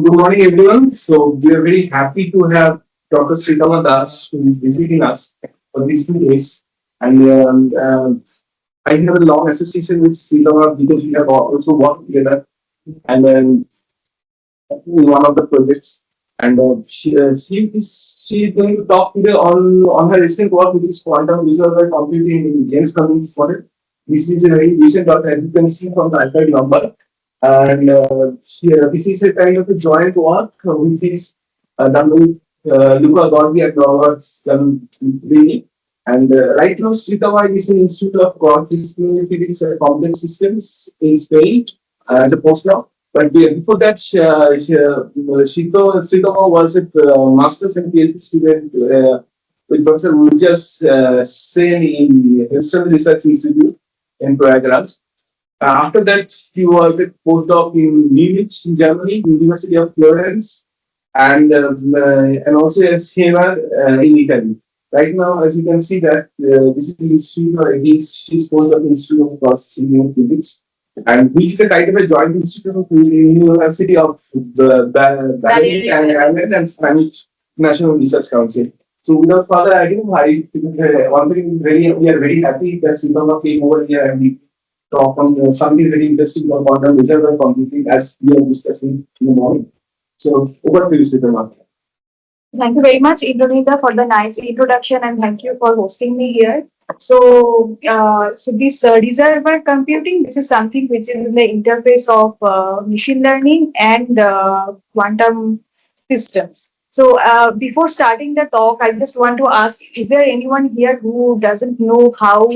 Good morning, everyone. So we are very happy to have Dr. Sreetama Das who is visiting us for these 2 days. And I have a long association with Sreetama because we have also worked together and in one of the projects. And she is going to talk today on her recent work with this quantum reservoir computing in Jaynes-Cummings model. This is a very recent work, as you can see from the IIIT number. And this is a kind of a joint work which is done with Luca Gorgi and Robert Gambini. And right now, Sreetama is an Institute of Quantum Physics and Complex Systems in Spain as a postdoc. But before that, Sreetama was a master's and PhD student with Professor Urjas Sen in Houston Research Institute in Prayagraj. After that, he was a postdoc in Munich, in Germany, University of Florence, and also a SEMA in Italy. Right now, as you can see that this is the institute, she's postdoc in Institute of Processing and Physics, and which is a kind of a joint institute of the University of the Ballet and Ireland and Spanish National Research Council. So without further ado, once again, we are very happy that Sreetama came over here and we talk on something very interesting about quantum reservoir computing as we are discussing in the morning. So over to you, Sreetama. Thank you very much, Indranita, for the nice introduction, and thank you for hosting me here. So this reservoir computing, this is something which is in the interface of machine learning and quantum systems. So before starting the talk, I just want to ask: is there anyone here who doesn't know how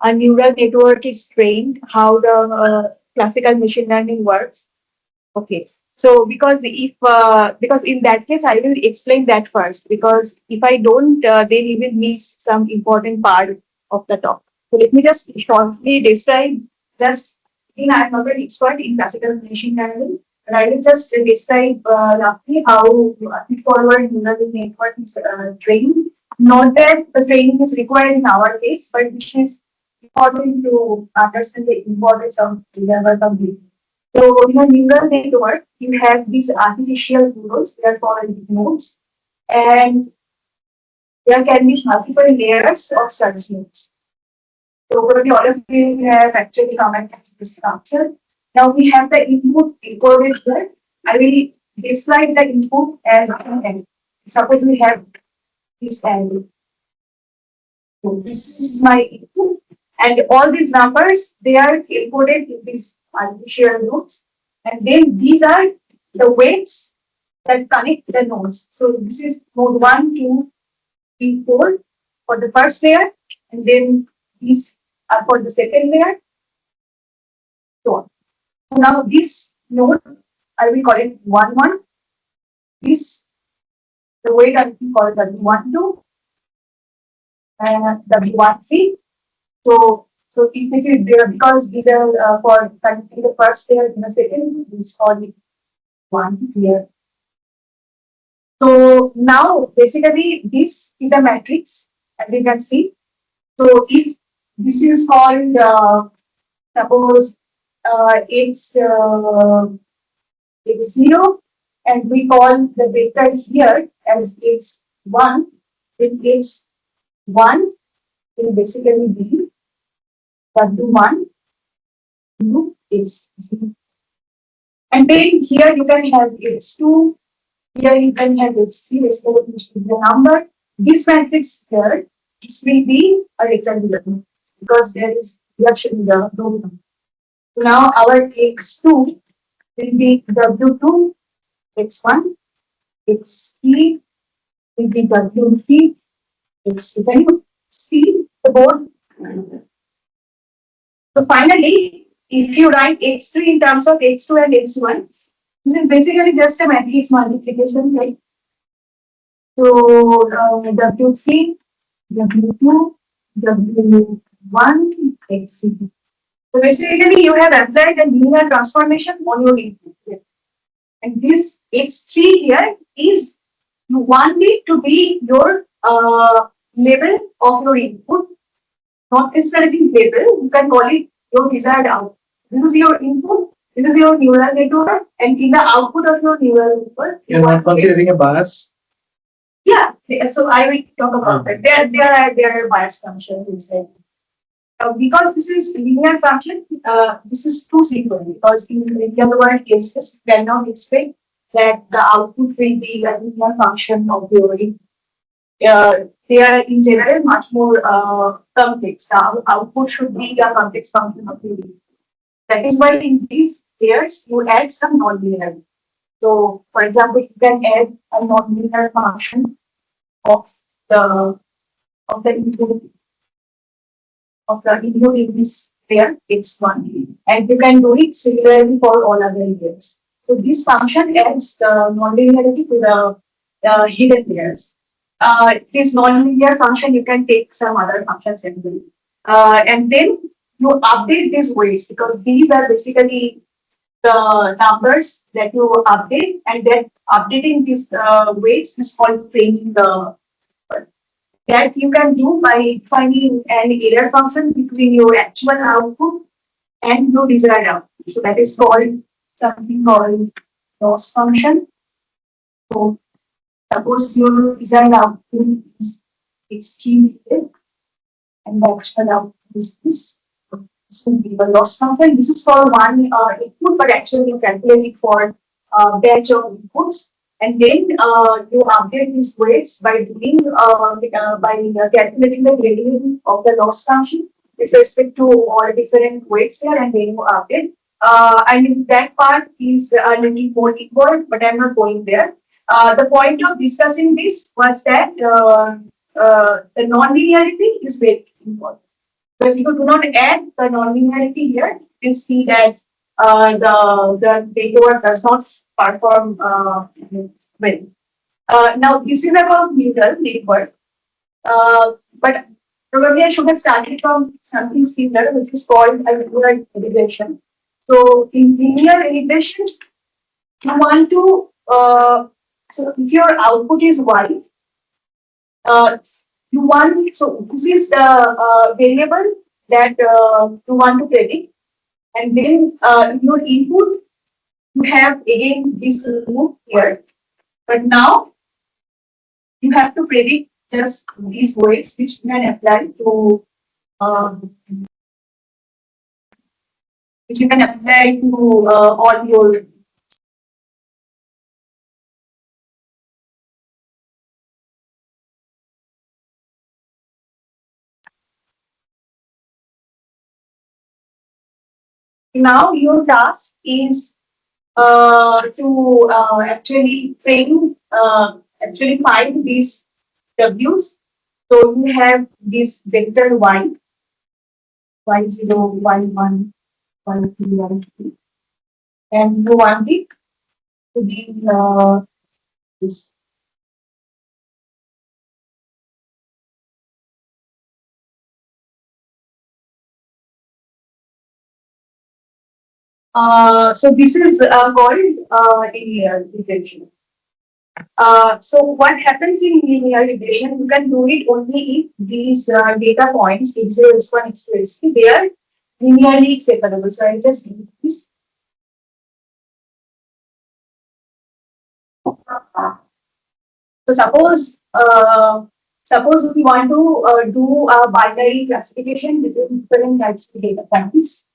a neural network is trained, how the classical machine learning works? Okay. So because in that case I will explain that first, because if I don't, then you will miss some important part of the talk. So let me just shortly describe. Just I'm not an expert in classical machine learning, but I will just describe roughly how forward neural network is trained. Not that the training is required in our case, but this is important to understand the importance of reservoir computing. So in a neural network, you have these artificial neurons, they are called nodes, and there can be multiple layers of such nodes. So probably all of you have actually commented this structure. Now we have the input encoded here. I will describe the input as an angle. Suppose we have this angle. So this is my input, and all these numbers, they are encoded in these artificial nodes, and then these are the weights that connect the nodes. So this is node 1, 2, 3, 4 for the first layer, and then these are for the second layer. So now this node, I will call it 1, 1. This, the weight I will call it W1, 2, and W1, 3. So if it is there, because these are for connecting the first layer in the second, it's called it 1 here. So now basically this is a matrix, as you can see. So if this is called suppose it's 0, and we call the vector here as it's 1, then it's 1 will basically be W1, 2, it's 0. And then here you can have x2, here you can have x3, basically which will be a number. This matrix here, this will be a rectangular matrix because there is reduction in the node number. So now our x2 will be W2, x1, x3 will be W3, x2. Can you see the board? So finally, if you write x3 in terms of x2 and x1, this is basically just a matrix multiplication, right? So W3, W2, W1, x3. So basically, you have applied a linear transformation on your input here. And this x3 here is, you want it to be your level of your input, not necessarily label, you can call it your desired output. This is your input, This is your neural network, and in the output of your neural network, You're not considering a bias. yeah. So I will talk about that. There are bias functions inside. Because this is linear function, this is too simple because in real world cases, you cannot expect that the output will be a linear function of your. They are in general much more complex. The output should be a complex function of your. That is why in these layers you add some nonlinear. So, for example, you can add a nonlinear function of the of the input in this pair x1, and you can do it similarly for all other layers. So this function adds the nonlinearity to the hidden layers. This nonlinear function you can take some other functions and do, and then you update these weights because these are basically the numbers that you update, and then updating these weights is called training the that you can do by finding an error function between your actual output and your desired output. So that is called something called loss function. So suppose your desired output is extreme and the actual output is this. This will be the loss function. This is for one input, but actually you calculate it for a batch of inputs. And then you update these weights by doing calculating the gradient of the loss function with respect to all different weights here, and then you update. I mean that part is a little more involved, but I'm not going there. The point of discussing this was that the nonlinearity is very important. Because if you do not add the nonlinearity here, you see that the data does not perform well. Now this is about neural network, but probably I should have started from something similar, which is called a linear regression. So in linear regression, you want to so if your output is y, you want so this is the variable that you want to predict, and then your input you have again this loop here, but now you have to predict just these weights which you can apply to which you can apply to all your. Now your task is to actually find these W's. So you have this vector y, y0, y1, y2, y3, and you want it to be this. So this is called linear regression. So what happens in linear regression? You can do it only if these data points x0, x1, x2, x3 they are linearly separable. So I just do this. So suppose we want to do a binary classification between different types of data points.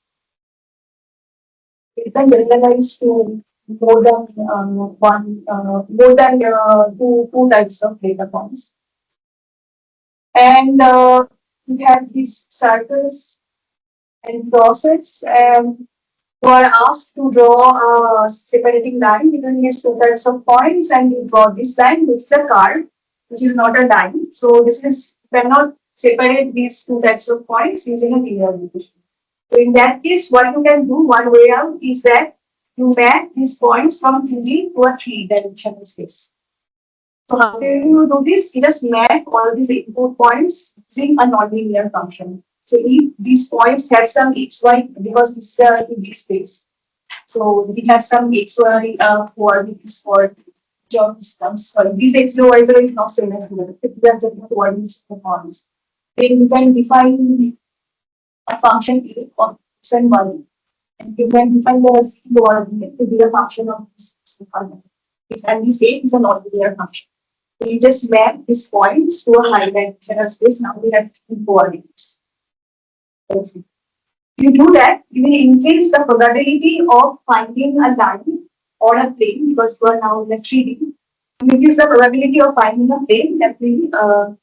It can generalize to more than two types of data points. And we have these circles and crosses, and you are asked to draw a separating line between these two types of points, and you draw this line, which is a curve, which is not a line. So this is you cannot separate these two types of points using a linear regression. So in that case, what you can do, one way out is that you map these points from 2D to a three-dimensional space. So how do you do this? You just map all these input points using a nonlinear function. So if these points have some xy, because this is a 2D space, so we have some xy coordinates for job distance. So these x0, y0 is not same as the they are just the coordinates of the points. Then you can define a function a of x and y. And you can define the C coordinate to be a function of this coordinate. And we say it's a non-linear function. So you just map these points to a high-dimensional space. Now we have three coordinates. Let's see. If you do that, you will increase the probability of finding a line or a plane because we are now in the 3D. You increase the probability of finding a plane that will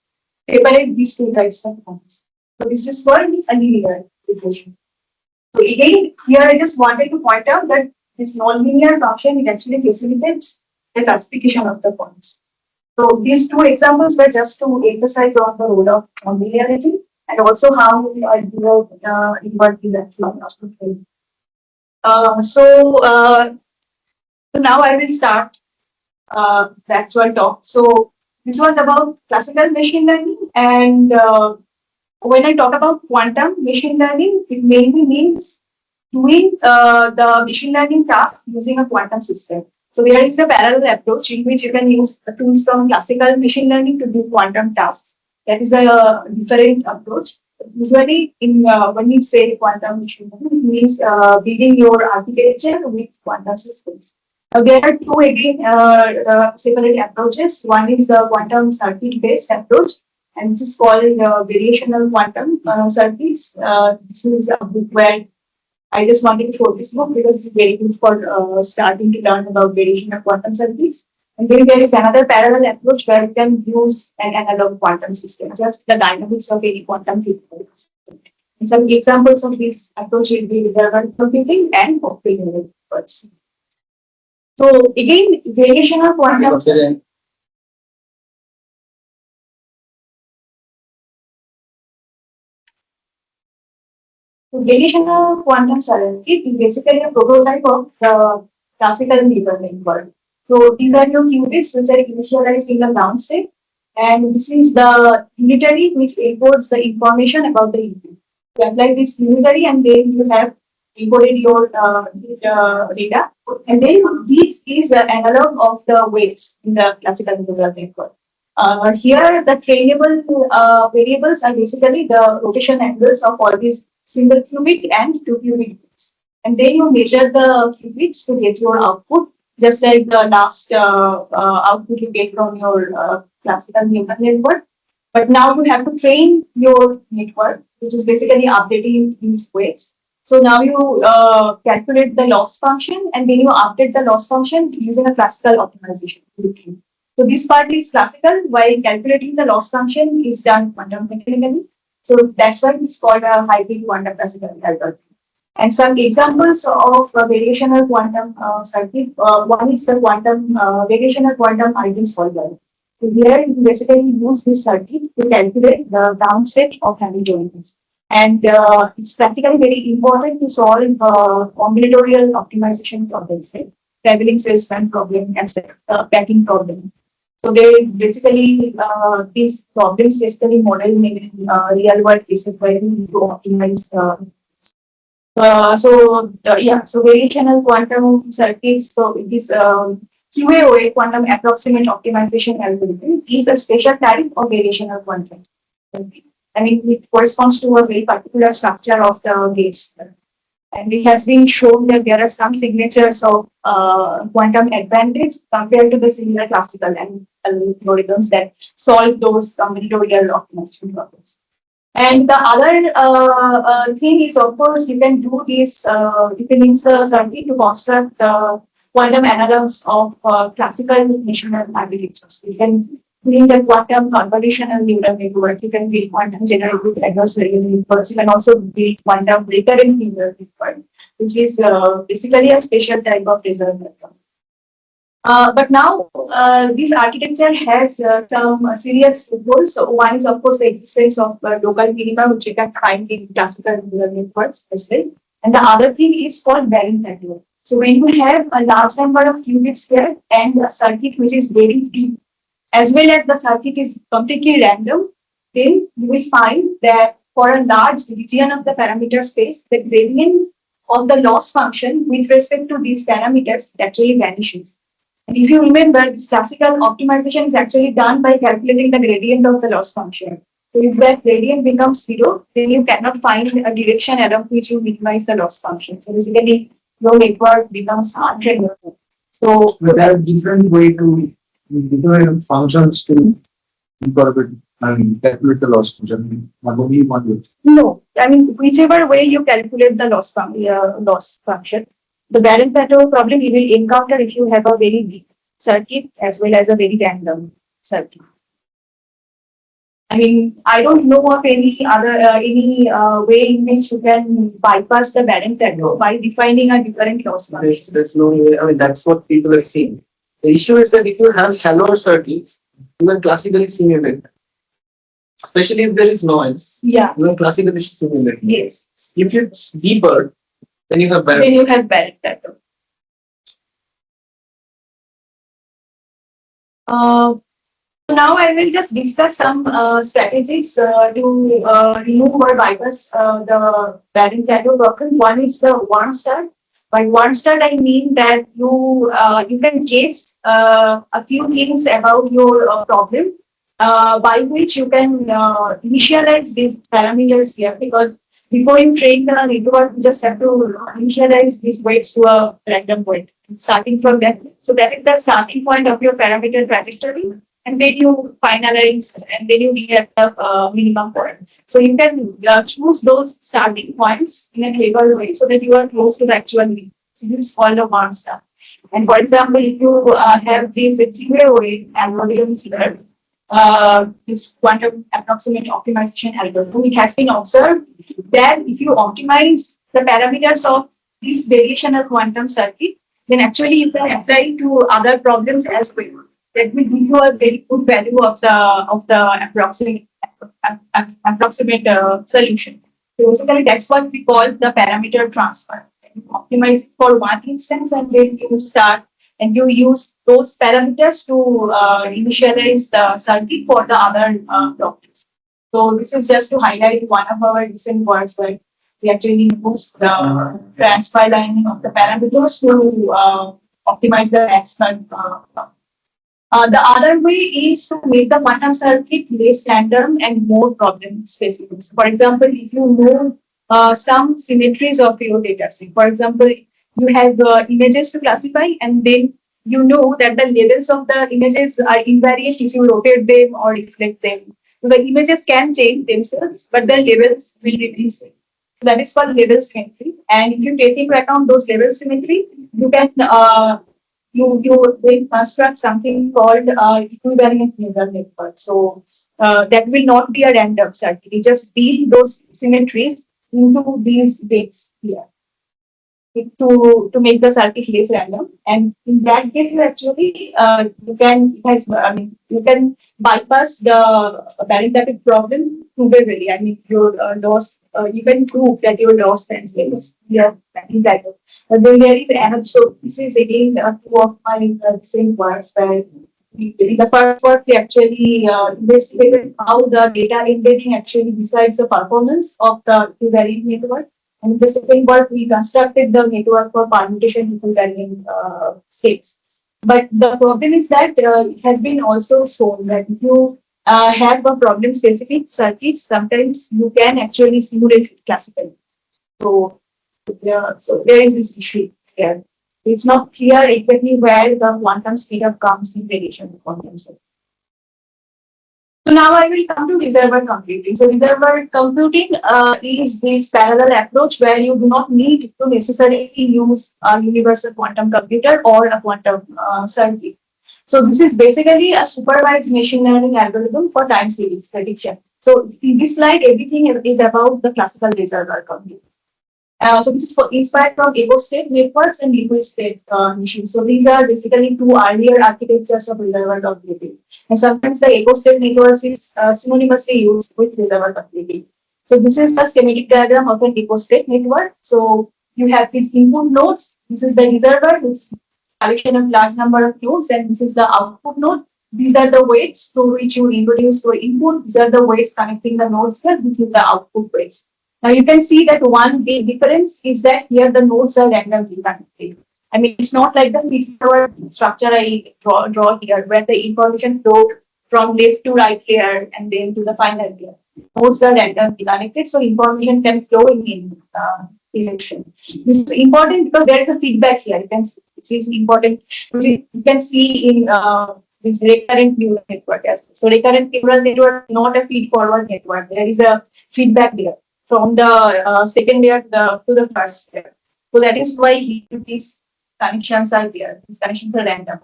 separate these two types of points. So this is called a linear equation. So again, here I just wanted to point out that this non-linear function it actually facilitates the classification of the points. So these two examples were just to emphasize on the role of non-linearity and also how dual invert is actually. So now I will start the actual talk. So this was about classical machine learning, and when I talk about quantum machine learning, it mainly means doing the machine learning task using a quantum system. So there is a parallel approach in which you can use tools from classical machine learning to do quantum tasks. That is a different approach. Usually, in when you say quantum machine learning, it means building your architecture with quantum systems. Now, there are two again separate approaches. One is the quantum circuit-based approach, and this is called variational quantum circuits. This is a book where I just wanted to show this book because it's very good for starting to learn about variational quantum circuits. And then there is another parallel approach where you can use an analog quantum system, just the dynamics of any quantum field. And some examples of this approach will be reservoir computing and optical networks. So again, variational quantum. So variational quantum circuit is basically a prototype of the classical neural network. So these are your qubits which are initialized in the ground state, and this is the unitary which encodes the information about the input. You apply this unitary, and then you have encoded your data, and then this is an analog of the weights in the classical neural network. Here, the trainable variables are basically the rotation angles of all these single qubit and two qubit bits. And then you measure the qubits to get your output, just like the last output you get from your classical neural network. But now you have to train your network, which is basically updating these weights. So now you calculate the loss function, and then you update the loss function using a classical optimization routine. So this part is classical, while calculating the loss function is done quantum mechanically. So that's why it's called a hybrid quantum classical algorithm. And some examples of variational quantum circuit. One is the quantum variational quantum eigensolver. So here you basically use this circuit to calculate the downstate of Hamiltonian. And it's practically very important to solve combinatorial optimization problems, like traveling salesman problem and packing problem. So they basically these problems basically model in real world cases where you need to optimize. So variational quantum circuits. So it is QAOA, quantum approximate optimization algorithm, is a special type of variational quantum. I mean, it corresponds to a very particular structure of the gates. And it has been shown that there are some signatures of quantum advantage compared to the similar classical algorithms that solve those combinatorial optimization problems. And the other thing is, of course, you can do this, you can use the circuit to construct quantum analogs of classical machine learning architectures. You can bring the quantum convolutional neural network, you can build quantum generative adversarial networks, you can also build quantum recurrent neural network, which is basically a special type of reservoir network. But now this architecture has some serious goals. So one is, of course, the existence of local minima, which you can find in classical neural networks as well. And the other thing is called barren network. So when you have a large number of qubits here and a circuit which is very deep, as well as the circuit is completely random, then you will find that for a large region of the parameter space, the gradient of the loss function with respect to these parameters actually vanishes. And if you remember, this classical optimization is actually done by calculating the gradient of the loss function. So if that gradient becomes zero, then you cannot find a direction along which you minimize the loss function. So basically, your network becomes untrainable. So there are different way to different functions to incorporate and calculate the loss function. Only one way. no, I mean whichever way you calculate the loss function, the Baron-Plateau problem you will encounter if you have a very weak circuit as well as a very random circuit. I mean, I don't know of any other way in which you can bypass the Baron-Plateau by defining a different loss function. There's no way. I mean, that's what people are saying. The issue is that if you have shallower circuits, you can classically simulate. Especially if there is noise, Yeah. you can classically simulate. Yes. If it's deeper, then you have better. Then you have Baron-Plateau. Now I will just discuss some strategies to remove or bypass the Baron-Plateau problem. One is the warm start. By warm start, I mean that you can guess a few things about your problem, by which you can initialize these parameters here, because before you train the network, you just have to initialize these weights to a random point, starting from that. So that is the starting point of your parameter trajectory. And then you finalize, and then you get the minimum point. So you can choose those starting points in a clever way so that you are close to the actual mean. So this is called a warm start. And for example, if you have these three-way algorithms here, this quantum approximate optimization algorithm, it has been observed that if you optimize the parameters of this variational quantum circuit, then actually you can apply to other problems as well. That will give you a very good value of the approximate solution. So basically, that's what we call the parameter transfer. You optimize for one instance, and then you start and you use those parameters to initialize the circuit for the other problems. So this is just to highlight one of our recent works where we actually use the transfer lining of the parameters to optimize the maximum. The other way is to make the quantum circuit less random and more problem specific. For example, if you move some symmetries of your data set, for example, you have images to classify, and then you know that the levels of the images are invariant if you rotate them or reflect them. So the images can change themselves, but the levels will remain same. That is called level symmetry. And if you take into account those level symmetry, you can you will construct something called equivariant neural network. So that will not be a random circuit. You just build those symmetries into these bits here to make the circuit less random. And in that case, actually, you can bypass the Baron-Plateau problem probably. I mean, your loss, you can prove that your loss translates your Baron-Plateau. But then there is another, so this is again two of my recent works where in the first work we actually investigated how the data embedding actually decides the performance of the equivariant network. And in the second work, we constructed the network for permutation equivariant states. But the problem is that it has been also shown that if you have a problem-specific circuit, sometimes you can actually simulate it classically. So there is this issue here. It's not clear exactly where the quantum speedup comes in relation to quantum circuit. So now I will come to reservoir computing. So reservoir computing is this parallel approach where you do not need to necessarily use a universal quantum computer or a quantum circuit. So this is basically a supervised machine learning algorithm for time series prediction. So in this slide, everything is about the classical reservoir computing. So this is inspired from echo-state networks and liquid-state machines. So these are basically two earlier architectures of reservoir computing. And sometimes the echo-state networks is synonymously used with reservoir computing. So this is the schematic diagram of an echo-state network. So you have these input nodes. This is the reservoir, which is collection of large number of nodes, and this is the output node. These are the weights through which you introduce your input. These are the weights connecting the nodes here. This is the output weights. Now you can see that one big difference is that here the nodes are randomly connected. I mean, it's not like the feed-forward structure I draw here, where the information flow from left to right layer and then to the final layer. Nodes are randomly connected, so information can flow in direction. This is important because there is a feedback here. You can see, which is important, which is, you can see in this recurrent neural network as well. So recurrent neural network is not a feed-forward network. There is a feedback there from the second layer to the first layer. So that is why these connections are there. These connections are random.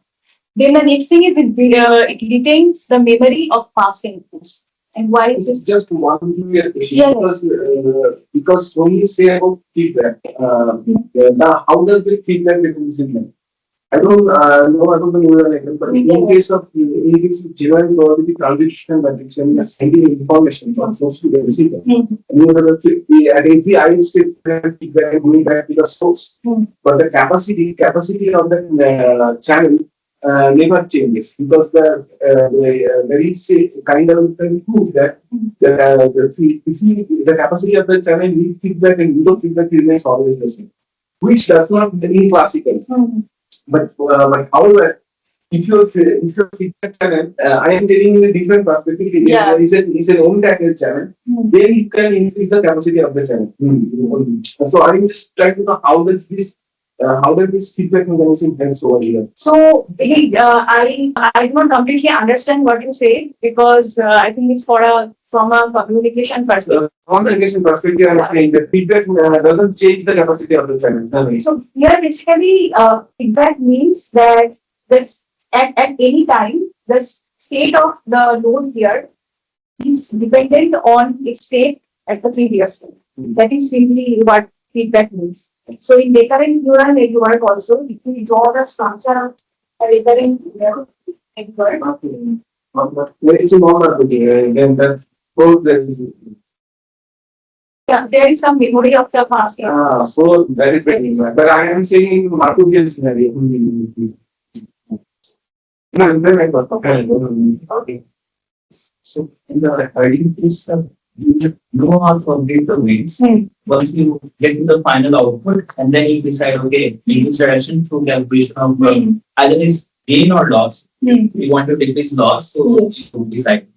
Then the next thing is it retains the memory of past inputs. And why is this? Just one previous question. Yeah. Because when you say about feedback, how does the feedback become signal? I don't know. I don't know. But in case of genuine probability transition matrix, when you are sending information from source to the receiver, and you have at every I state feedback and going back to the source, but the capacity of the channel never changes because there is a kind of proof that the capacity of the channel with feedback and without feedback remains always the same, which does not mean classical. But however, if your feedback channel, I am telling you a different perspective. Yeah. There is an on-tackled channel. Then you can increase the capacity of the channel. So I am just trying to know how does this feedback mechanism helps over here. So I don't completely understand what you say because I think it's from a communication perspective. From the communication perspective, I am saying that feedback doesn't change the capacity of the channel. So here basically feedback means that this at any time the state of the node here is dependent on its state at the previous one. That is simply what feedback means. So in recurrent neural network also, if we draw the structure of a recurrent neural network, It's a normal then that both there is some memory of the past. so that is very nice. But I am saying Markovian scenario. Okay. So in the early case, you know how to complete the weights. Once you get to the final output, and then you decide, okay, in this direction through calculation of either is gain or loss. We want to take this loss, so you decide.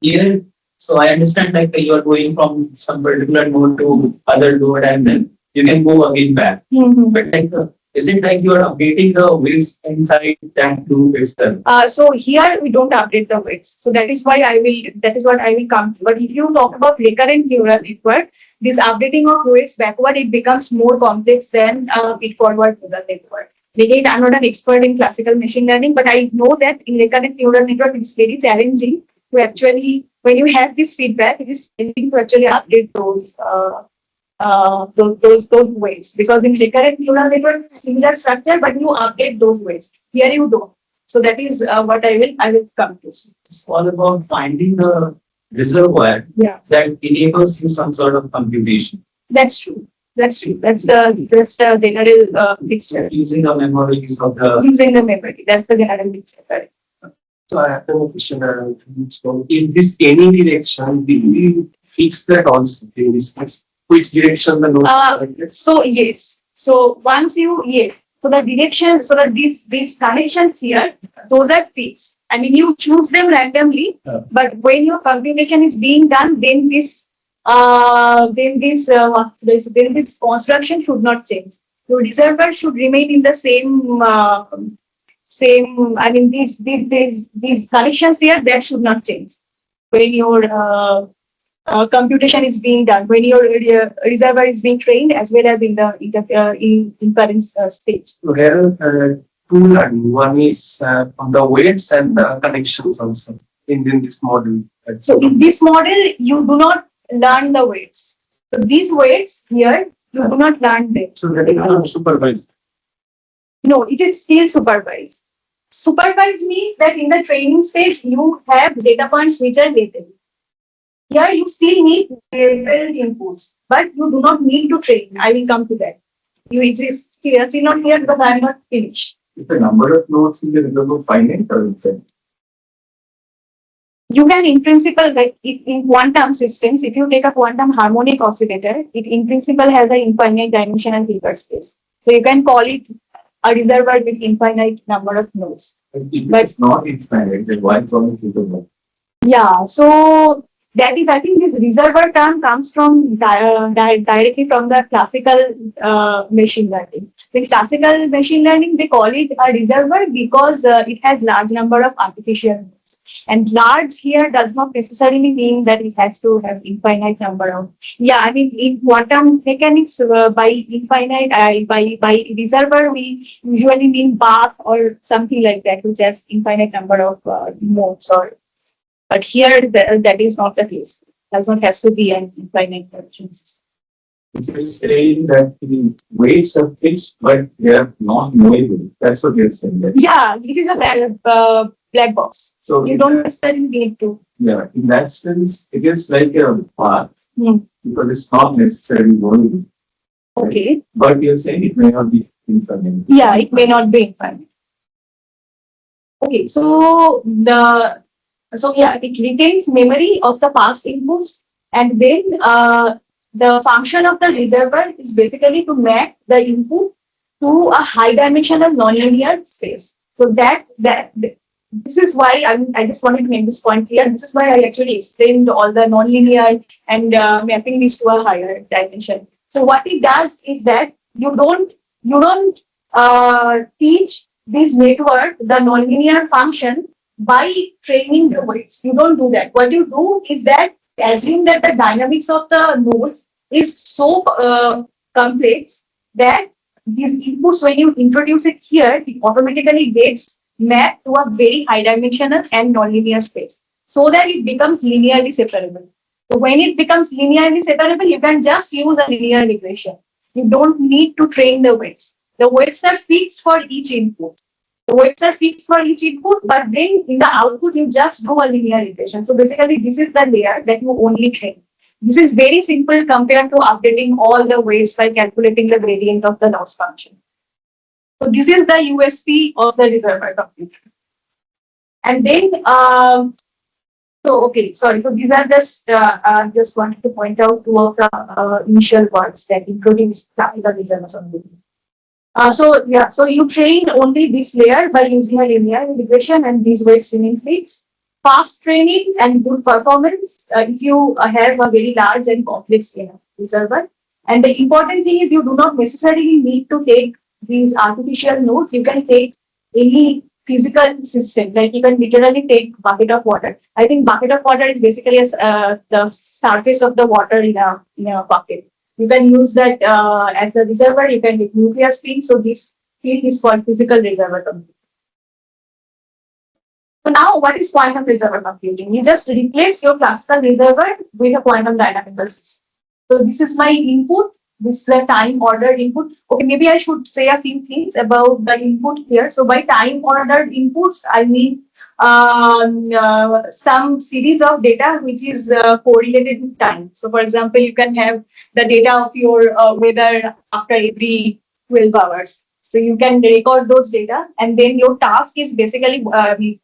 Here, so I understand like you are going from some particular node to other node, and then you can go again back. But like, is it like you are updating the weights inside that loop itself? So here we don't update the weights. So that is what I will come to. But if you talk about recurrent neural network, this updating of weights backward, it becomes more complex than feed forward neural network. Again, I'm not an expert in classical machine learning, but I know that in recurrent neural network, it's very challenging to actually, when you have this feedback, it is challenging to actually update those weights, because in recurrent neural network similar structure, but you update those weights. Here you don't. So that is what I will come to. It's all about finding the reservoir that enables you some sort of computation. That's true. That's the general picture. Using the memories of the That's the general picture. Correct. So I have a question. So in this any direction, we fix that also in this case. Which direction the node? So yes. So once you So the direction. So that these connections here, those are fixed. I mean, you choose them randomly, but when your computation is being done, then this construction should not change. Your reservoir should remain in the same. I mean, these connections here, that should not change when your computation is being done, when your reservoir is being trained, as well as in the inference stage. So there are two learning. One is on the weights and the connections also in this model. So in this model, you do not learn the weights. So these weights here, you do not learn them. So that is not supervised. No, it is still supervised. Supervised means that in the training stage, you have data points which are latent. Here, you still need labeled inputs, but you do not need to train. I will come to that. It is still not here because I am not finished. Is the number of nodes in the reservoir finite or infinite? You can, in principle, like in quantum systems, if you take a quantum harmonic oscillator, it in principle has an infinite dimensional Hilbert space. So you can call it a reservoir with infinite number of nodes. If it's not infinite, then why call it reservoir? Yeah, so that is, I think this reservoir term comes from directly from the classical machine learning. In classical machine learning, they call it a reservoir because it has large number of artificial nodes. And large here does not necessarily mean that it has to have infinite number of. Yeah, I mean in quantum mechanics, by infinite, by reservoir we usually mean bath or something like that, which has infinite number of modes or, but here, that is not the case. Does not has to be an infinite function system. It is saying that the weights are fixed, but they are not movable. That's what you're saying. Right? Yeah, it is a black box. So You don't necessarily need to. yeah, in that sense, it is like a path Hmm. because it's not necessarily movable. Okay. But you're saying it may not be infinite. Yeah, it may not be infinite. Okay, so yeah, it retains memory of the past inputs, and then the function of the reservoir is basically to map the input to a high dimensional nonlinear space. So that this is why I just wanted to make this point clear. This is why I actually explained all the nonlinear and mapping this to a higher dimension. So what it does is that you don't teach this network the nonlinear function by training the weights. You don't do that. What you do is that assume that the dynamics of the nodes is so complex that these inputs, when you introduce it here, it automatically gets mapped to a very high dimensional and nonlinear space so that it becomes linearly separable. So when it becomes linearly separable, you can just use a linear regression. You don't need to train the weights. The weights are fixed for each input. The weights are fixed for each input, but then in the output, you just do a linear regression. So basically, this is the layer that you only train. This is very simple compared to updating all the weights by calculating the gradient of the loss function. So this is the USP of the reservoir computer. And then, so okay, sorry. So these are just wanted to point out two of the initial words that introduce classical reservoir computing. So you train only this layer by using a linear regression, and these weights remain fixed. Fast training and good performance if you have a very large and complex reservoir. And the important thing is you do not necessarily need to take these artificial nodes. You can take any physical system, like you can literally take bucket of water. I think bucket of water is basically the surface of the water in a bucket. You can use that as a reservoir. You can take nucleus field. So this field is called physical reservoir computing. So now, what is quantum reservoir computing? You just replace your classical reservoir with a quantum dynamical system. So this is my input. This is a time ordered input. Okay, maybe I should say a few things about the input here. So by time ordered inputs, I mean some series of data which is correlated with time. So for example, you can have the data of your weather after every 12 hours. So you can record those data, and then your task is basically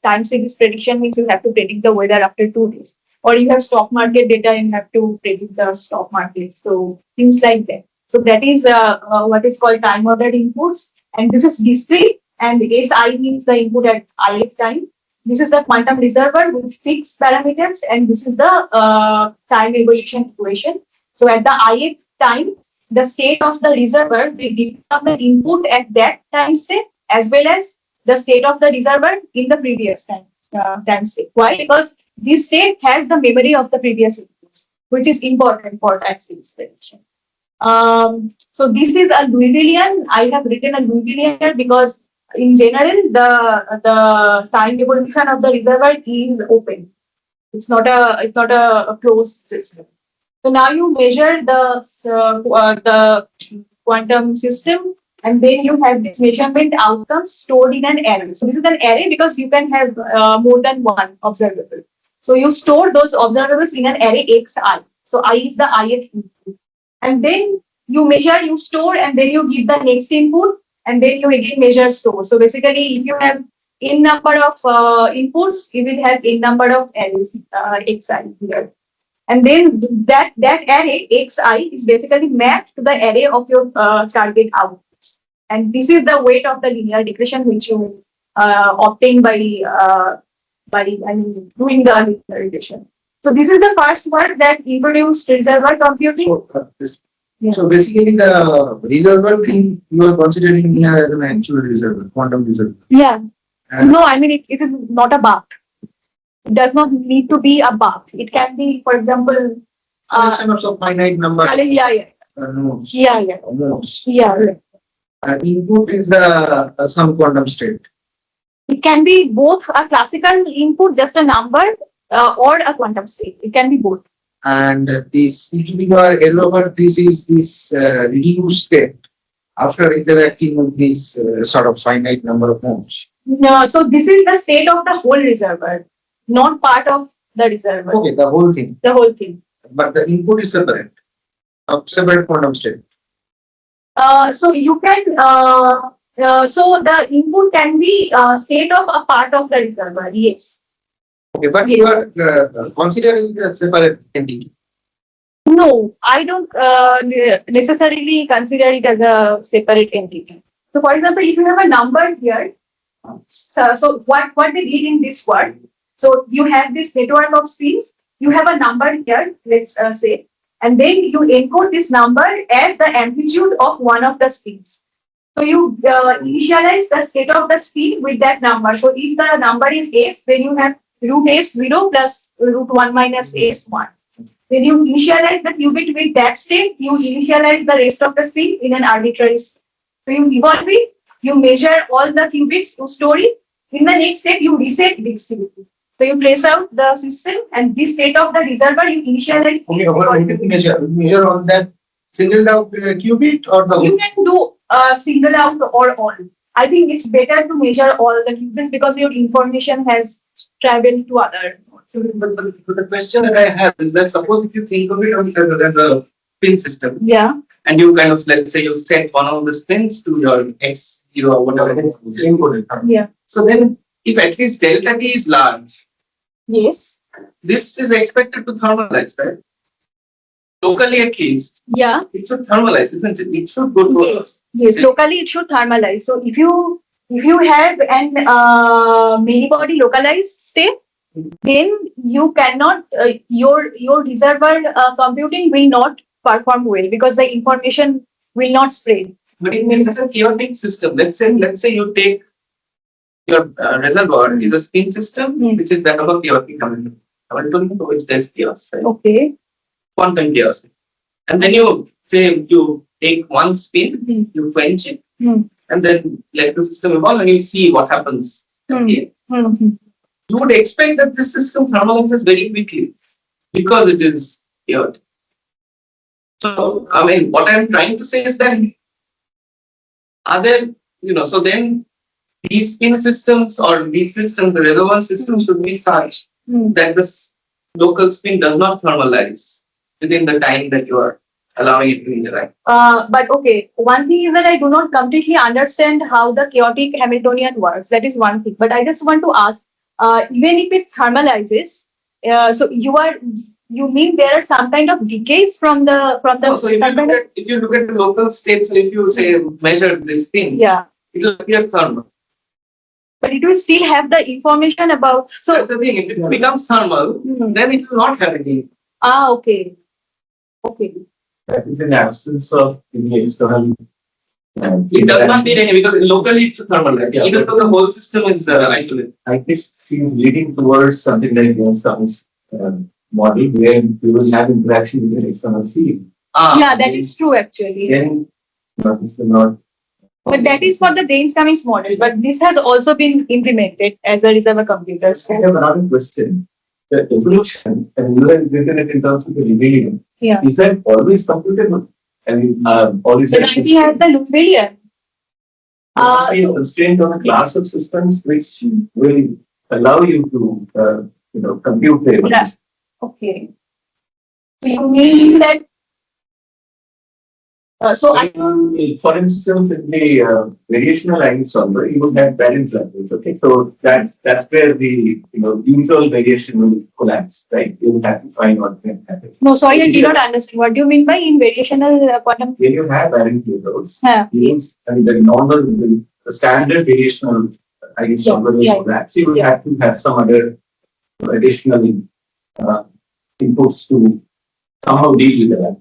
time series prediction means you have to predict the weather after 2 days. Or you have stock market data and have to predict the stock market. So things like that. So that is what is called time ordered inputs. And this is discrete, and SI means the input at IF time. This is the quantum reservoir with fixed parameters, and this is the time evolution equation. So at the IF time, the state of the reservoir will depend on the input at that time state as well as the state of the reservoir in the previous time state. Why? Because this state has the memory of the previous inputs, which is important for time series prediction. So this is a Liouvillean. I have written a Liouvillean here because in general the time evolution of the reservoir is open. It's not a closed system. So now you measure the quantum system, and then you have this measurement outcomes stored in an array. So this is an array because you can have more than one observable. So you store those observables in an array xi. So I is the ith input, and then you measure, you store, and then you give the next input, and then you again measure, store. So basically, if you have n number of inputs, you will have n number of arrays xi here. And then that array xi is basically mapped to the array of your target outputs. And this is the weight of the linear regression which you obtain by doing the linearization. So this is the first one that introduced reservoir computing. Yeah. So basically the reservoir thing you are considering here as an actual reservoir, quantum reservoir. Yeah. And No, it is not a bath. It does not need to be a bath. It can be, for example, collection of some finite number of yeah. nodes. Yeah. Nodes. Yeah. And input is the some quantum state. It can be both a classical input, just a number, or a quantum state. It can be both. And this L over this is this reduced state after interacting with this sort of finite number of nodes. No, so this is the state of the whole reservoir, not part of the reservoir. Okay, the whole thing. The whole thing. But the input is separate. A separate quantum state. So you can. So the input can be state of a part of the reservoir. Yes. Okay, but you are considering it a separate entity. No, I don't necessarily consider it as a separate entity. So, for example, if you have a number here, so what they did in this work, so you have this network of spins, you have a number here, let's say, and then you encode this number as the amplitude of one of the spins. So you initialize the state of the spin with that number. So if the number is S, then you have root S0 plus root 1 minus S1. When you initialize the qubit with that state, you initialize the rest of the spin in an arbitrary state. So you evolve it, you measure all the qubits to store it. In the next step, you reset this qubit. So you trace out the system, and this state of the reservoir you initialize. Okay, what you measure on that singled out qubit or the You can do single out or all. I think it's better to measure all the qubits because your information has traveled to other. But the question that I have is that suppose if you think of it as a spin system, Yeah. and you kind of, let's say you set one of the spins to your X0 or whatever it is encoded. Yeah. So then if at least delta T is large, Yes. this is expected to thermalize, right? Locally at least, Yeah. it should thermalize, isn't it? It should go to Yes. Yes. Locally, it should thermalize. So if you have an many body localized state, then you cannot your reservoir computing will not perform well because the information will not spread. But if this is a chaotic system, let's say you take your reservoir is a spin system, which is that of a chaotic Hamiltonian, which there's chaos, right? Okay. Quantum chaos. And then you say you take one spin, you quench it, and then let the system evolve and you see what happens. Okay. You would expect that this system thermalizes very quickly because it is chaotic. So, I mean, what I'm trying to say is that so then these spin systems or these systems, the reservoir system should be such that this local spin does not thermalize within the time that you are allowing it to interact. But okay, one thing is that I do not completely understand how the chaotic Hamiltonian works. That is one thing. But I just want to ask, even if it thermalizes, so you mean there are some kind of decays from the So if you look at the local states, if you say measure this spin, yeah, it will appear thermal. but it will still have the information about. So that's the thing. If it becomes thermal, then it will not have any. Okay. That is in absence of any external. It does not need any because locally it will thermalize. Yeah, even though the whole system is isolated. I guess she's leading towards something like Jaynes-Cummings model where we will have interaction with an external field. Yeah, that is true actually. Then, but this will not. But that is for the Jaynes-Cummings model. But this has also been implemented as a reservoir computer. I have another question. The evolution, and you have written it in terms of the rebellion. Yeah. Is that always computable? I mean, always. The 90 has the Lubelian. Be a constraint on a class of systems which will allow you to, compute the evolution. Okay. So you mean that? For instance, in the variational line solver, you would have balance levels. Okay, so that's where the usual variation will collapse, right? You would have to find what can happen. No, sorry, I did not understand. What do you mean by in variational quantum? When you have balance levels, Yes. and the standard variational ID solver will Yeah. do that. So you will Yeah. have to have some other additional uh, inputs to somehow deal with that.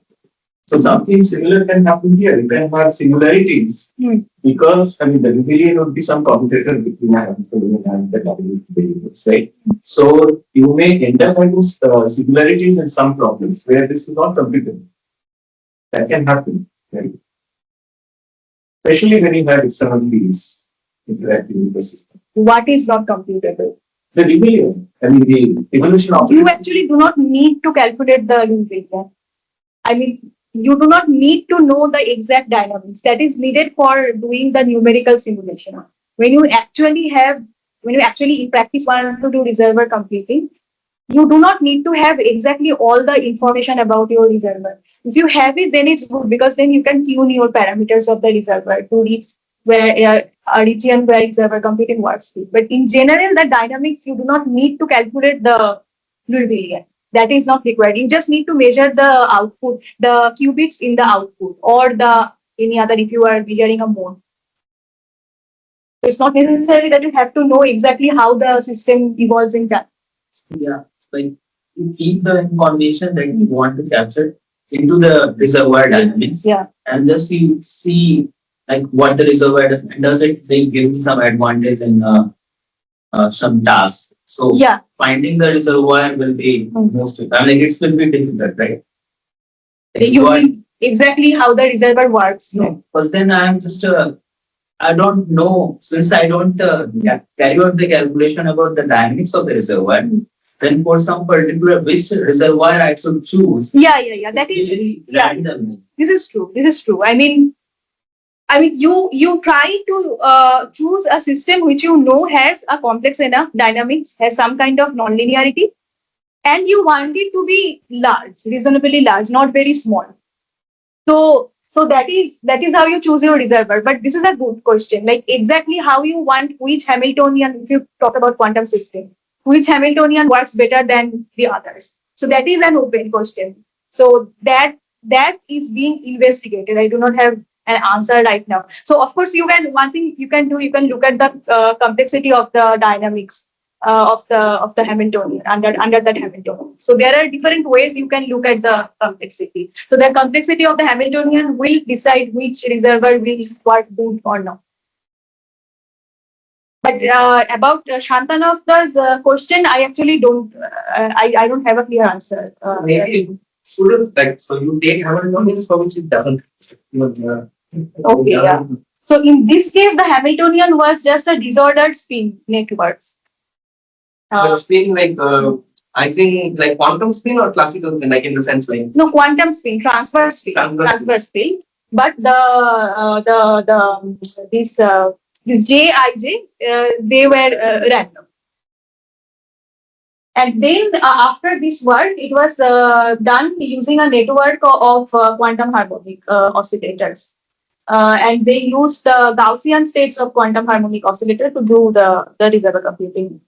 So something similar can happen here. You can have similarities because I mean the Hungarian would be some commutator between the Hamiltonian and the W variables, right? So you may end up having similarities in some problems where this is not computable. That can happen, right? Especially when you have external fields interacting with the system. What is not computable? The rebellion, I mean the evolution of You actually do not need to calculate the rebellion. I mean, you do not need to know the exact dynamics that is needed for doing the numerical simulation. When you actually in practice want to do reservoir computing, you do not need to have exactly all the information about your reservoir. If you have it, then it's good because then you can tune your parameters of the reservoir to reach where a region where reservoir computing works with. But in general, the dynamics, you do not need to calculate the Liouville. That is not required. You just need to measure the output, the qubits in the output, or the any other if you are measuring a mode. So it's not necessary that you have to know exactly how the system evolves in time. Yeah, it's like you keep the information that you want to capture into the reservoir dynamics, Yeah. and just you see like what the reservoir does, and does it they give me some advantage in some tasks. So Yeah. finding the reservoir will be most. I mean, it will be difficult, right? You mean exactly how the reservoir works. No, because then I'm just I don't know since I don't carry out the calculation about the dynamics of the reservoir. Then for some particular which reservoir I should choose. Yeah. That is really yeah. random. This is true. I mean, you try to choose a system which you know has a complex enough dynamics, has some kind of non-linearity, and you want it to be large, reasonably large, not very small. So that is how you choose your reservoir. But this is a good question. Like exactly how you want which Hamiltonian, if you talk about quantum system, which Hamiltonian works better than the others. So that is an open question. So that is being investigated. I do not have an answer right now. So of course one thing you can do, you can look at the complexity of the dynamics of the Hamiltonian under that Hamiltonian. So there are different ways you can look at the complexity. So the complexity of the Hamiltonian will decide which reservoir will work good or not. But about Shantanov's question, I actually don't. I don't have a clear answer. maybe shouldn't like so you take Hamiltonians for which it doesn't. Okay, yeah. So in this case, the Hamiltonian was just a disordered spin networks. But spin like I think like quantum spin or classical spin, like in the sense like No, quantum spin, transfer spin. But this Jij, they were random. And then after this work, it was done using a network of quantum harmonic oscillators. And they used the Gaussian states of quantum harmonic oscillator to do the reservoir computing.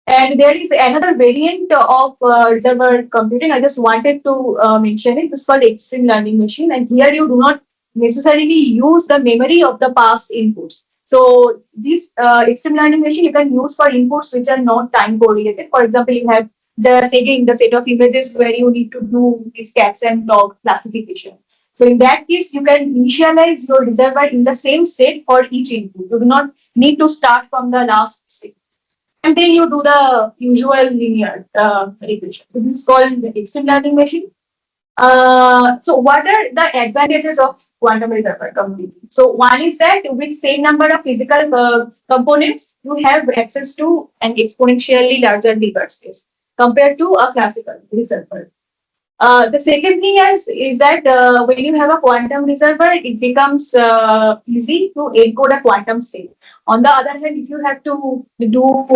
And there is another variant of reservoir computing. I just wanted to mention it. It's called extreme learning machine. And here you do not necessarily use the memory of the past inputs. So this extreme learning machine you can use for inputs which are not time correlated. For example, you have just again the set of images where you need to do this cats and dog classification. So in that case, you can initialize your reservoir in the same state for each input. You do not need to start from the last state. And then you do the usual linear regression. This is called the extreme learning machine. So what are the advantages of quantum reservoir computing? So one is that with same number of physical components, you have access to an exponentially larger Hilbert space compared to a classical reservoir. The second thing is that when you have a quantum reservoir, it becomes easy to encode a quantum state. On the other hand, if you have to do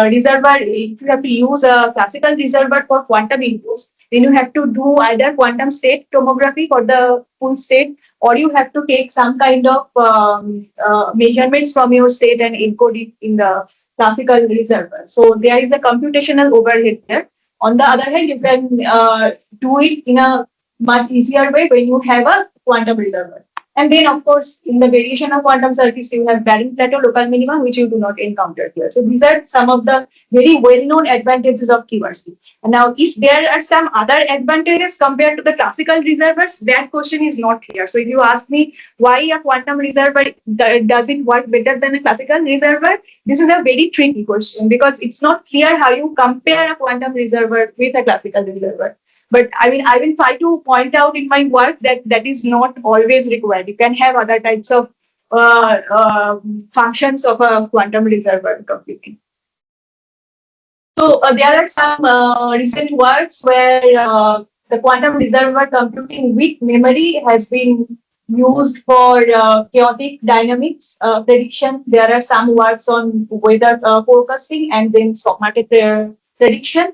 reservoir, if you have to use a classical reservoir for quantum inputs, then you have to do either quantum state tomography for the full state, or you have to take some kind of measurements from your state and encode it in the classical reservoir. So there is a computational overhead there. On the other hand, you can do it in a much easier way when you have a quantum reservoir. And then, of course, in the variation of quantum circuits, you have barren plateau, local minimum, which you do not encounter here. So these are some of the very well-known advantages of QRC. And now, if there are some other advantages compared to the classical reservoirs, that question is not clear. So if you ask me why a quantum reservoir doesn't work better than a classical reservoir, this is a very tricky question because it's not clear how you compare a quantum reservoir with a classical reservoir. But I mean, I will try to point out in my work that that is not always required. You can have other types of functions of a quantum reservoir computing. So there are some recent works where the quantum reservoir computing with memory has been used for chaotic dynamics prediction. There are some works on weather forecasting and then stock market prediction.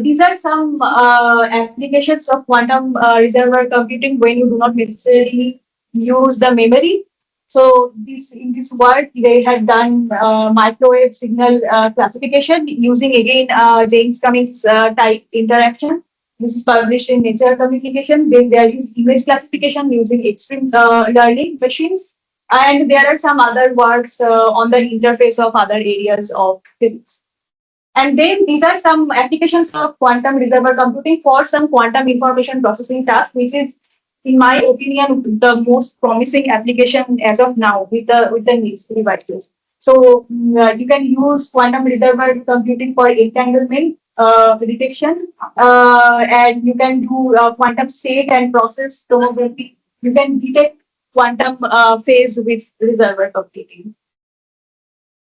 These are some applications of quantum reservoir computing when you do not necessarily use the memory. So in this work, they had done microwave signal classification using again Jaynes-Cummings type interaction. This is published in Nature Communications. Then there is image classification using extreme learning machines. And there are some other works on the interface of other areas of physics. And then these are some applications of quantum reservoir computing for some quantum information processing task, which is, in my opinion, the most promising application as of now with the NICE devices. So you can use quantum reservoir computing for entanglement detection, and you can do quantum state and process tomography. You can detect quantum phase with reservoir computing.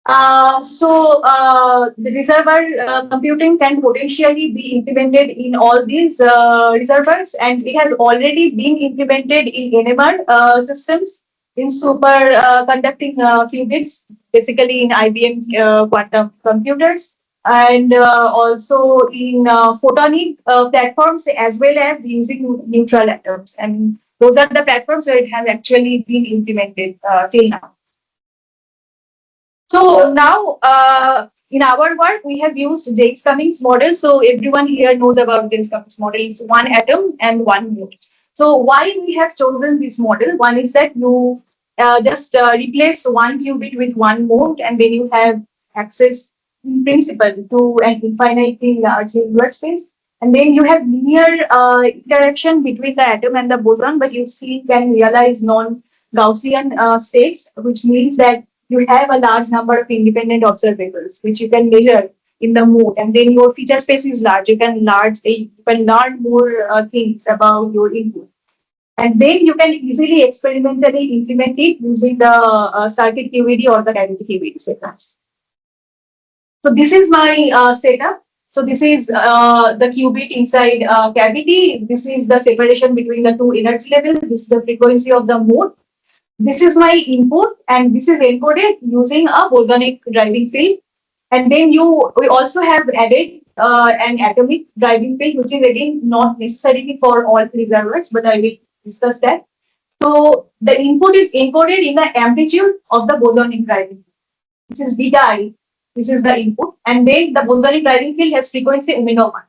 The reservoir computing can potentially be implemented in all these reservoirs, and it has already been implemented in NMR systems, in superconducting qubits, basically in IBM quantum computers, and also in photonic platforms, as well as using neutral atoms. And those are the platforms where it has actually been implemented till now. So now, in our work, we have used Jaynes-Cummings model. So everyone here knows about Jaynes-Cummings model. It's one atom and one mode. So why we have chosen this model? One is that you just replace one qubit with one mode, and then you have access, in principle, to an infinitely large universe space. And then you have linear interaction between the atom and the boson, but you still can realize non-Gaussian states, which means that you have a large number of independent observables, which you can measure in the mode, and then your feature space is large. You can learn more things about your input, and then you can easily experimentally implement it using the circuit QED or the cavity QED setups. So this is my setup. So this is the qubit inside cavity. This is the separation between the two energy levels. This is the frequency of the mode. This is my input, and this is encoded using a bosonic driving field. And then we also have added an atomic driving field, which is again not necessarily for all reservoirs, but I will discuss that. So the input is encoded in the amplitude of the bosonic driving field. This is beta I. This is the input, and then the bosonic driving field has frequency omega 1,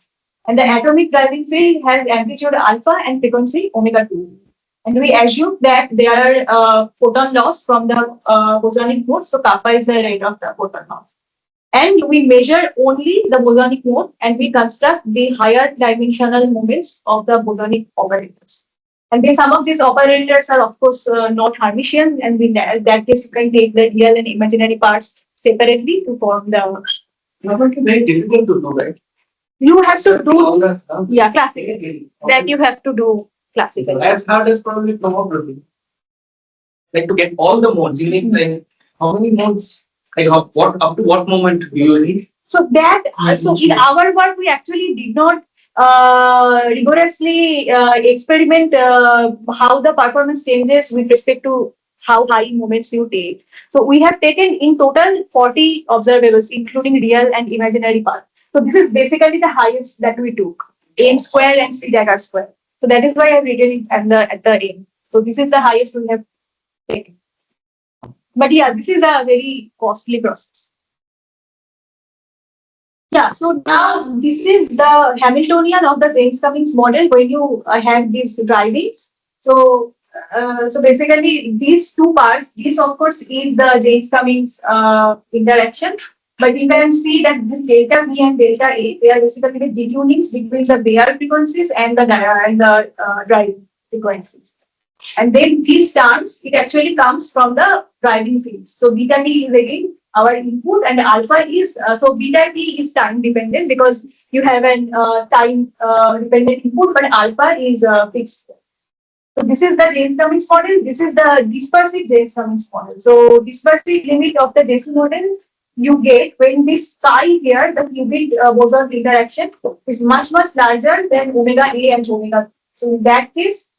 and the atomic driving field has amplitude alpha and frequency omega 2. And we assume that there are photon loss from the bosonic mode, so kappa is the rate of the photon loss. And we measure only the bosonic mode, and we construct the higher dimensional moments of the bosonic operators. And then some of these operators are, of course, not Hermitian, and in that case, you can take the real and imaginary parts separately to form the. It's very difficult to do that. You have to do, classically. That you have to do classically. As hard as probably tomography. Like to get all the modes, you need like how many modes? Like what up to what moment do you need? So that so in our work we actually did not rigorously experiment how the performance changes with respect to how high moments you take. So we have taken in total 40 observables, including real and imaginary part. So this is basically the highest that we took, n square and c dagger square. So that is why I've written it at the end. So this is the highest we have taken. But yeah, this is a very costly process. Yeah, so now this is the Hamiltonian of the Jaynes-Cummings model when you have these drivings. So So basically these two parts, this of course is the Jaynes-Cummings interaction, but you can see that this delta V and delta A, they are basically the detunings between the bare frequencies and the driving frequencies. And then these terms, it actually comes from the driving fields. So beta T is again our input, and alpha is, so beta T is time dependent because you have an time dependent input, but alpha is fixed. So this is the Jaynes-Cummings model. This is the dispersive Jaynes-Cummings model. So dispersive limit of the JC model you get when this pi here, the qubit-boson interaction is much larger than omega A and omega B. So in that case,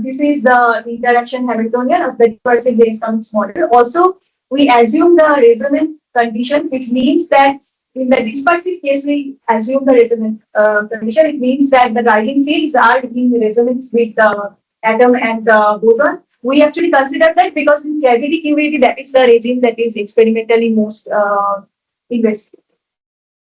this is the interaction Hamiltonian of the dispersive Jaynes-Cummings model. Also, we assume the resonant condition, which means that in the dispersive case, we assume the resonant condition. It means that the driving fields are in resonance with the atom and boson. We actually consider that because in cavity QAD, that is the regime that is experimentally most investigated.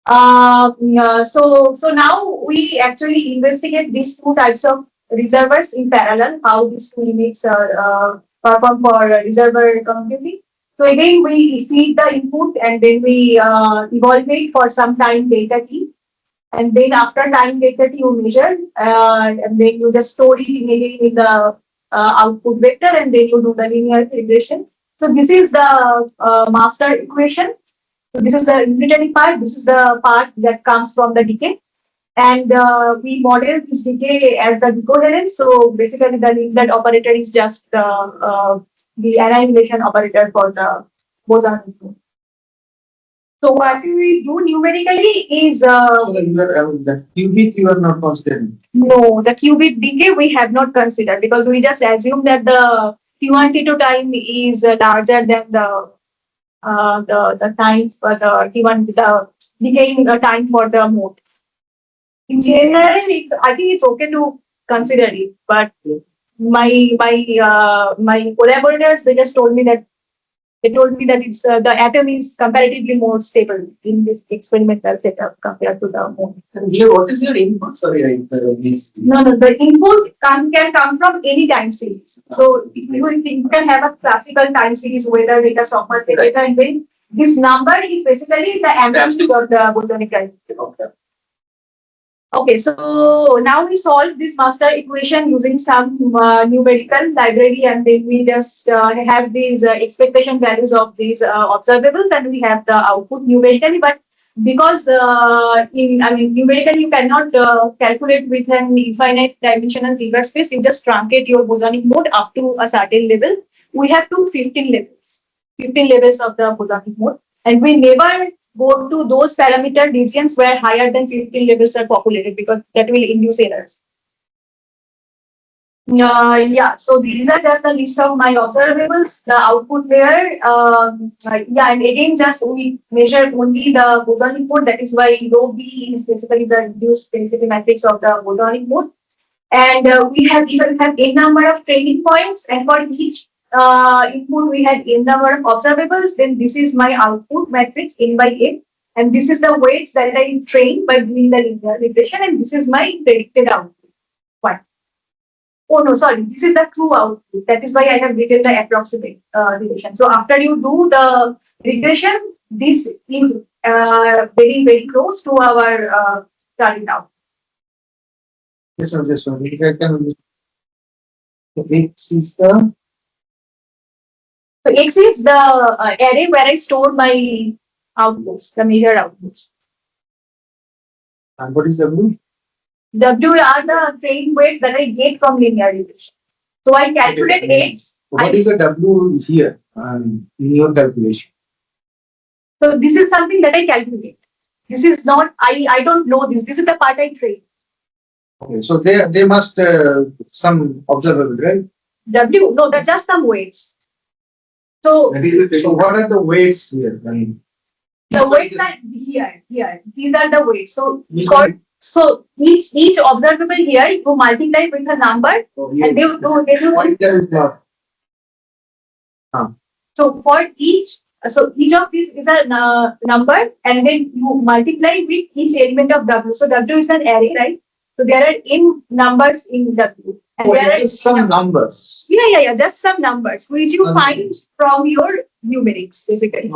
So now we actually investigate these two types of reservoirs in parallel, how these two limits are perform for reservoir computing. So again, we feed the input and then we evaluate for some time delta T. And then after time delta T, you measure and then you just store it in the output vector and then you do the linear regression. So this is the master equation. So this is the unitary part. This is the part that comes from the decay. And we model this decay as the decoherence. So basically the Lindblad operator is just the annihilation operator for the boson input. So what we do numerically is The qubit you are not considering. no, the qubit decay we have not considered because we just assume that the T1 T2 time is larger than the time for the T1 the decaying time for the mode. In general, I think it's okay to consider it, but my collaborators they just told me that it's the atom is comparatively more stable in this experimental setup compared to the mode. And here, what is your input? Sorry, this. No, the input can come from any time series. So you can have a classical time series, whether it is software data, and then this number is basically the amplitude of the bosonic activity. Okay, so now we solve this master equation using some numerical library, and then we just have these expectation values of these observables, and we have the output numerically. But because numerically you cannot calculate with an infinite dimensional figure space, you just truncate your bosonic mode up to a certain level. We have 15 levels of the bosonic mode, and we never go to those parameter regions where higher than 15 levels are populated because that will induce errors. So these are just the list of my observables, the output layer. And again, just we measure only the bosonic mode. That is why rho B is basically the reduced density matrix of the bosonic mode. And we have even have a number of training points, and for each input we had n number of observables. Then this is my output matrix n by n, and this is the weights that I train by doing the linear regression, and this is my predicted output. What? Oh no, sorry, this is the true output. That is why I have written the approximate regression. So after you do the regression, this is very close to our target output. Yes, sir, yes, sir. X is the So X is the array where I store my outputs, the measured outputs. and what is W? W are the train weights that I get from linear regression. So I calculate X. What is the W here in your calculation? So this is something that I calculate. This is not, I don't know this. This is the part I train. Okay, so they must some observable, right? W, no, that's just some weights. So So what are the weights here? I mean, the weights are here. These are the weights. So each observable here you multiply with a number and they will So for each of these is a number, and then you multiply with each element of W. So W is an array, right? So there are n numbers in W. And there are Some numbers. yeah, just some numbers which you find from your numerics, basically.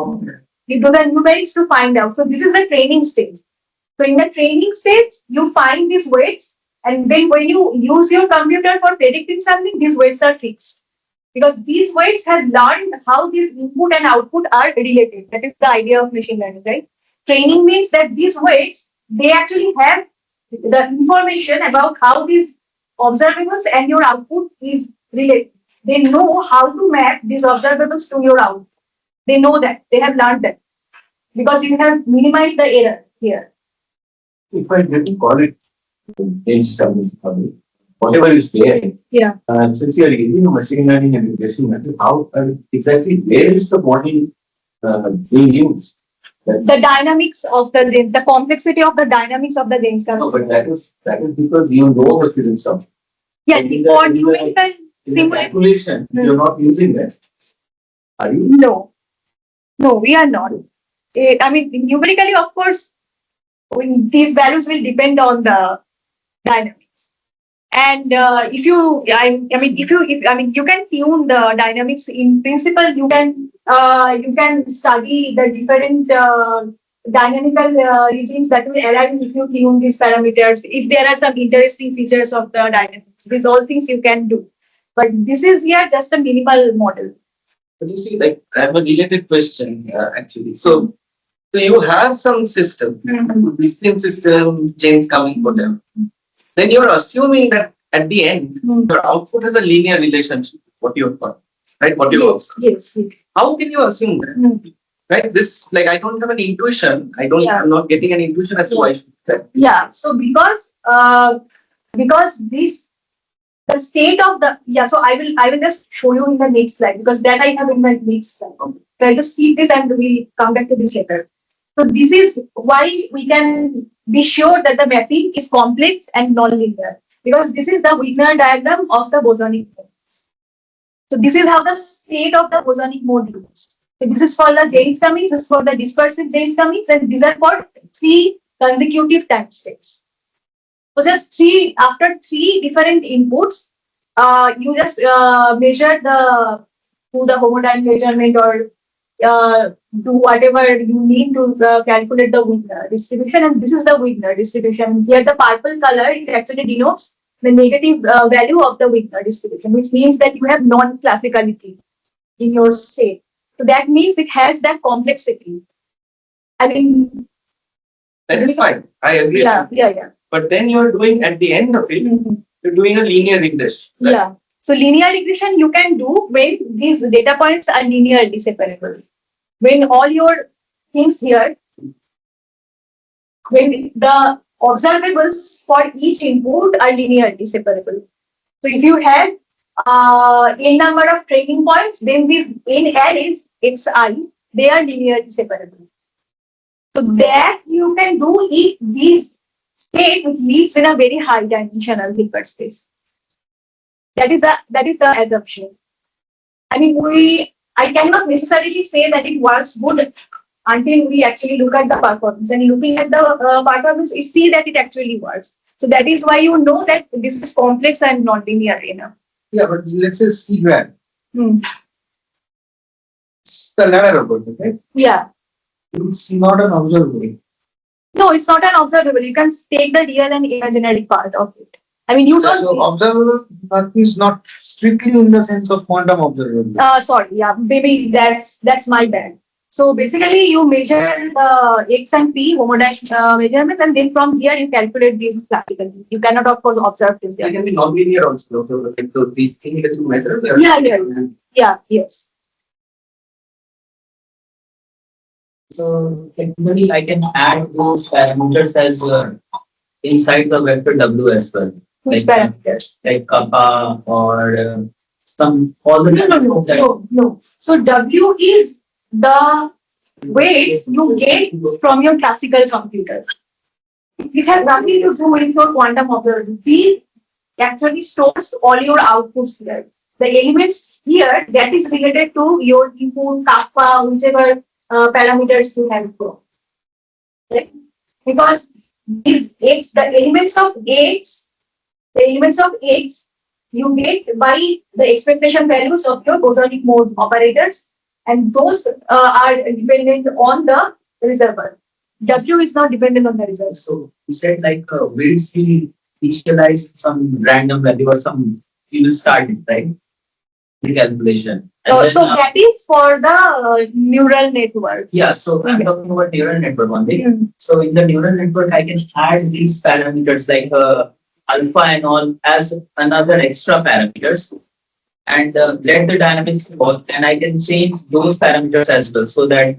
You do the numerics to find out. So this is the training stage. So in the training stage, you find these weights, and then when you use your computer for predicting something, these weights are fixed. Because these weights have learned how these input and output are related. That is the idea of machine learning, right? Training means that these weights, they actually have the information about how these observables and your output is related. They know how to map these observables to your output. They know that. They have learned that. Because you have minimized the error here. If I didn't call it Jaynes-Cummings, whatever is there, Yeah. Since you are using a machine learning and regression method, how exactly where is the model being used? The dynamics of the complexity of the dynamics of the No, Jaynes-Cummings. but that is because you know the physics of it. Yeah, in for the- numerical In the simulation. calculation, you're not using that. Are you? No, no, we are not. I mean, numerically, of course, these values will depend on the dynamics. And if you, you can tune the dynamics. In principle, you can study the different dynamical regimes that will arise if you tune these parameters. If there are some interesting features of the dynamics, these all things you can do. But this is here just a minimal model. But you see, like, I have a related question, actually. So you have some system, discipline system, Jaynes-Cummings, whatever. Then you're assuming that at the end, your output has a linear relationship, what you've got, right? What you Yes. How can you assume that? Right? This, like, I don't have an intuition. Yeah. I'm not getting an intuition as to why I should do that. Yeah. So because this the state of the so I will just show you in the next slide, because that I have in my next slide. So I'll just keep this and we'll come back to this later. So this is why we can be sure that the mapping is complex and non-linear, because this is the Wigner diagram of the bosonic mode. So this is how the state of the bosonic mode looks. So this is for the Jaynes-Cummings, this is for the dispersive Jaynes-Cummings, and these are for 3 consecutive time steps. So just after 3 different inputs, you just measure do the homodynamic measurement or do whatever you need to calculate the Wigner distribution, and this is the Wigner distribution. Here the purple color, it actually denotes the negative value of the Wigner distribution, which means that you have non-classicality in your state. So that means it has that complexity. I mean, That is fine. I agree. yeah. But then you're doing, at the end of it, you're doing a linear regression. Right? Yeah. So linear regression you can do when these data points are linearly separable. When all your things here, when the observables for each input are linearly separable. So if you have n number of training points, then these n arrays xi, they are linearly separable. So that you can do if these state which lives in a very high dimensional Hilbert space. That is the assumption. I mean, I cannot necessarily say that it works good until we actually look at the performance. And looking at the performance, we see that it actually works. So that is why you know that this is complex and non-linear enough. Yeah, but let's say C graph. Hmm. It's the ladder of it, right? Yeah. It's not an observable. No, it's not an observable. You can take the real and imaginary part of it. I mean, you don't. So observable is not strictly in the sense of quantum observable. Sorry, yeah, maybe that's my bad. So basically, you measure the x and p homodynamic measurements, and then from here you calculate these classically. You cannot, of course, observe this. They can be non-linear also. So these things that you measure. Yes. So technically, I can add those parameters as inside the vector W as well. Which Like, parameters? Like kappa or some other. No. So W is the weights you get from your classical computer. It has nothing to do with your quantum observability. Actually stores all your outputs here. The elements here, that is related to your input, kappa, whichever parameters you have from. Right? Because these x, the elements of x you get by the expectation values of your bosonic mode operators, and those are dependent on the reservoir. W is not dependent on the reservoir. So you said like very still initialize some random value or some you will start it, right? The calculation. And So, then, so that is for the neural network. yeah, so I'm talking about neural network only. Mm. So in the neural network, I can add these parameters like alpha and all as another extra parameters and let the dynamics evolve, and I can change those parameters as well so that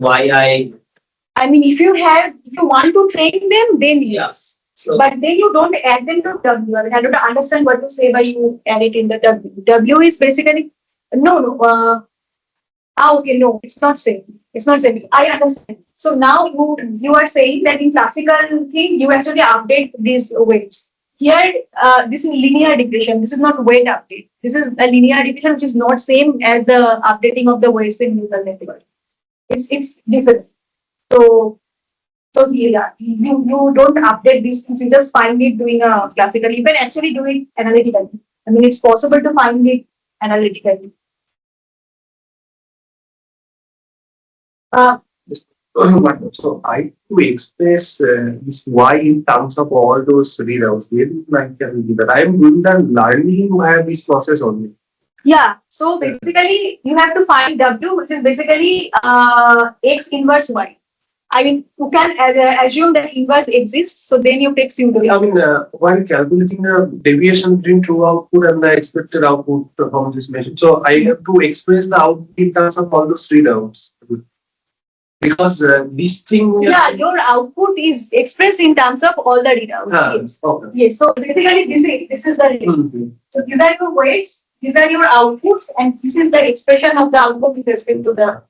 I mean, if you want to train them, then yes. So But then you don't add them to W. I mean, I don't understand what to say by you add it in the W. W is basically no. Okay, no, it's not same. It's not same. I understand. So now you are saying that in classical thing you actually update these weights. Here, this is linear degradation. This is not weight update. This is a linear degradation which is not same as the updating of the weights in neural network. It's different. So yeah, you don't update these things. You just find it doing a classical. You can actually do it analytically. I mean, it's possible to find it analytically. So I to express this y in terms of all those readouts, really like can do that. I am doing the learning to have this process only. Yeah. So basically, you have to find W, which is basically x inverse y. I mean, you can assume that inverse exists. So then you take pseudo. I mean, while calculating the deviation between true output and the expected output from this machine, so I have to express the output in terms of all those readouts. Because this thing. Yeah, your output is expressed in terms of all the readouts. Yes. Okay. Yes. So basically, this is the readout. Mm-hmm. So these are your weights, these are your outputs, and this is the expression of the output with respect to the.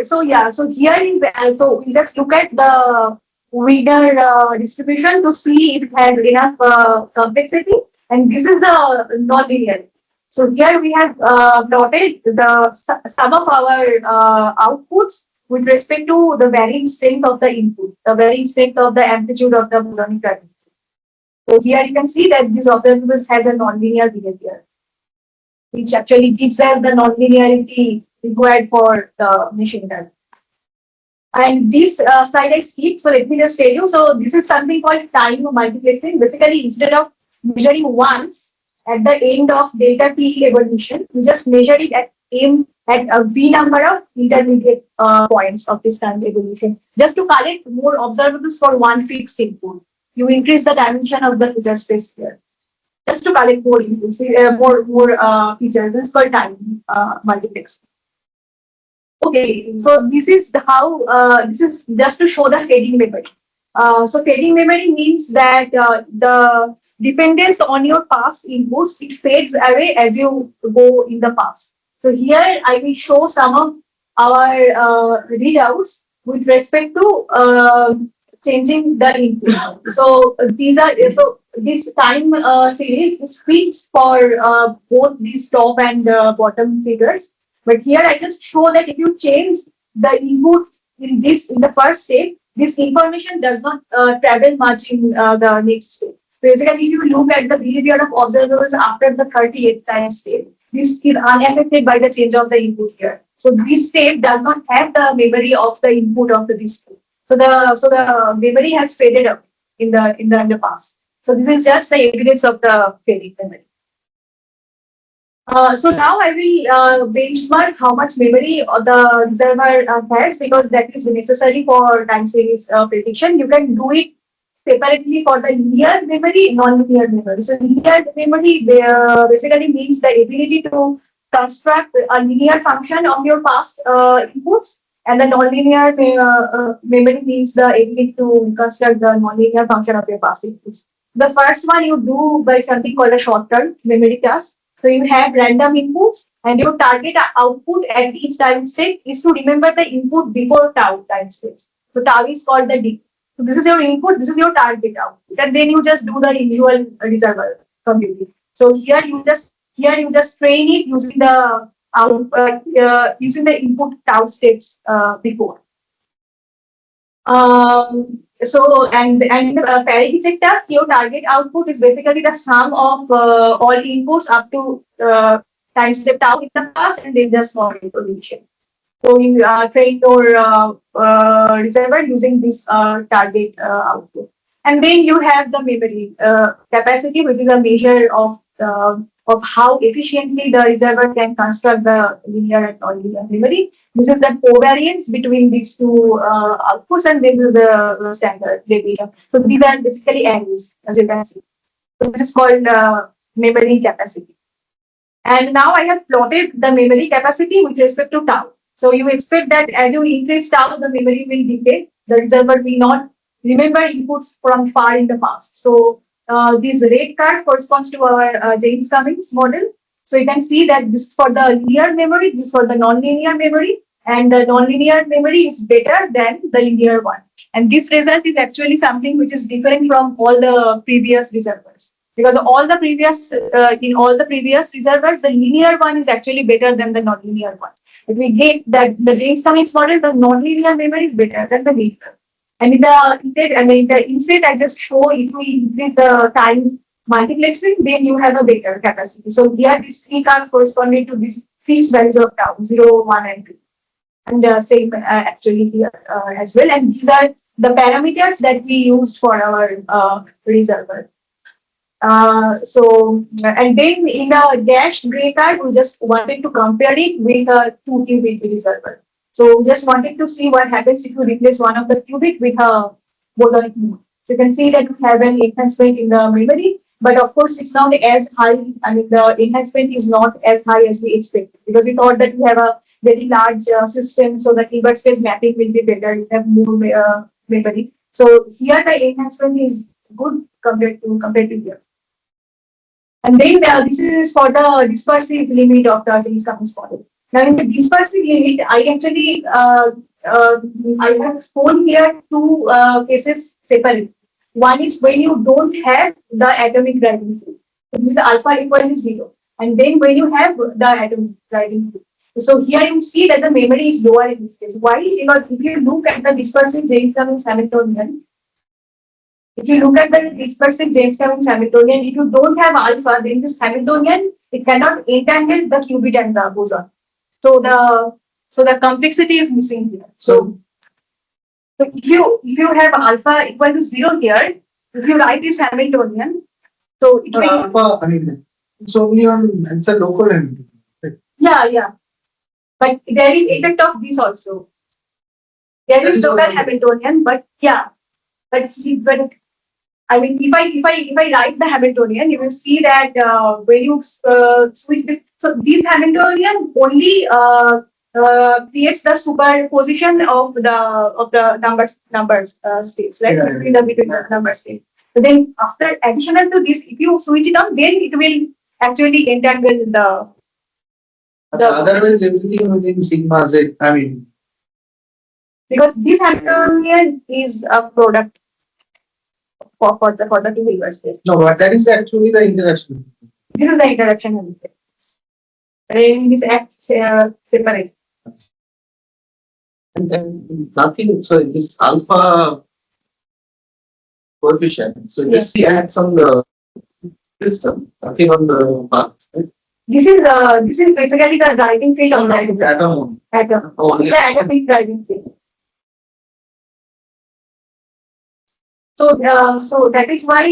So yeah. So here is so we just look at the Wiener distribution to see if it has enough complexity, and this is the nonlinear. So here we have plotted the sum of our outputs with respect to the varying strength of the input, the varying strength of the amplitude of the bosonic radiation. So here you can see that this observables has a nonlinear behavior, which actually gives us the nonlinearity required for the machine learning. And this slide I skipped, so let me just tell you. So this is something called time multiplexing. Basically, instead of measuring once at the end of delta T evolution, you just measure it at a V number of intermediate points of this time evolution, just to collect more observables for one fixed input. You increase the dimension of the feature space here, just to collect more inputs, more features. This is called time multiplexing. Okay, so this is how this is just to show the fading memory. So fading memory means that the dependence on your past inputs, it fades away as you go in the past. So here I will show some of our readouts with respect to changing the input. So this time series is fixed for both these top and bottom figures. But here I just show that if you change the input in the first step, this information does not travel much in the next step. Basically, if you look at the behavior of observables after the 38th time step, this is unaffected by the change of the input here. So this step does not have the memory of the input of this step. So the memory has faded up in the past. So this is just the evidence of the fading memory. So now I will benchmark how much memory the reservoir has, because that is necessary for time series prediction. You can do it separately for the linear memory, non-linear memory. So linear memory basically means the ability to construct a linear function of your past inputs, and the non-linear memory means the ability to construct the non-linear function of your past inputs. The first one you do by something called a short-term memory task. So you have random inputs, and your target output at each time step is to remember the input before tau time steps. So tau is called the D. So this is your input, this is your target output, and then you just do the usual reservoir computing. So here you just train it using the using the input tau steps before. parity check task, your target output is basically the sum of all inputs up to time step tau in the past and then just for information. So you train your reservoir using this target output. And then you have the memory capacity, which is a measure of how efficiently the reservoir can construct the linear and nonlinear memory. This is the covariance between these two outputs, and this is the standard deviation. So these are basically arrays, as you can see. So this is called memory capacity. And now I have plotted the memory capacity with respect to tau. So you expect that as you increase tau, the memory will decay. The reservoir will not remember inputs from far in the past. So this red card corresponds to our Jaynes-Cummings model. So you can see that this is for the linear memory, this is for the non-linear memory, and the non-linear memory is better than the linear one. And this result is actually something which is different from all the previous reservoirs. Because all the previous in all the previous reservoirs, the linear one is actually better than the non-linear one. If we get that the Jaynes-Cummings model, the non-linear memory is better than the linear. And in the instead, I just show if we increase the time multiplexing, then you have a better capacity. So here these three cards corresponding to these fixed values of tau 0, 1, and 2. And same actually here as well. And these are the parameters that we used for our reservoir. And then in the dashed gray card, we just wanted to compare it with a 2-qubit reservoir. So we just wanted to see what happens if you replace one of the qubit with a bosonic mode. So you can see that we have an enhancement in the memory, but of course it's not as high. I mean, the enhancement is not as high as we expected because we thought that we have a very large system, so the Hilbert space mapping will be better. You have more memory. So here the enhancement is good compared to here. And then this is for the dispersive limit of the Jaynes-Cummings model. Now in the dispersive limit, I actually I have shown here two cases separate. One is when you don't have the atomic driving field. So this is alpha equal to 0. And then when you have the atomic driving field. So here you see that the memory is lower in this case. Why? Because if you look at the dispersive Jaynes-Cummings Hamiltonian, if you look at the dispersive Jaynes-Cummings Hamiltonian, if you don't have alpha, then this Hamiltonian, it cannot entangle the qubit and the boson. So the complexity is missing here. So if you have alpha equal to 0 here, if you write this Hamiltonian, so it will Alpha, I mean, it's only on, it's a local entity. yeah. But there is effect of this also. There is local Hamiltonian, but yeah. But I mean, if I write the Hamiltonian, you will see that when you switch this, so this Hamiltonian only creates the superposition of the numbers states, right? Between the number states. So then, after additional to this, if you switch it on, then it will actually entangle the. Otherwise, everything within sigma z. I mean, Because this Hamiltonian is a product for the two Hilbert space. no, but that is actually the interaction. This is the interaction. And this acts separate. And then nothing, so this alpha coefficient, so just the acts on the system, nothing on the parts, right? This is basically the driving field on the Atom. atom. Only The atomic driving field. So that is why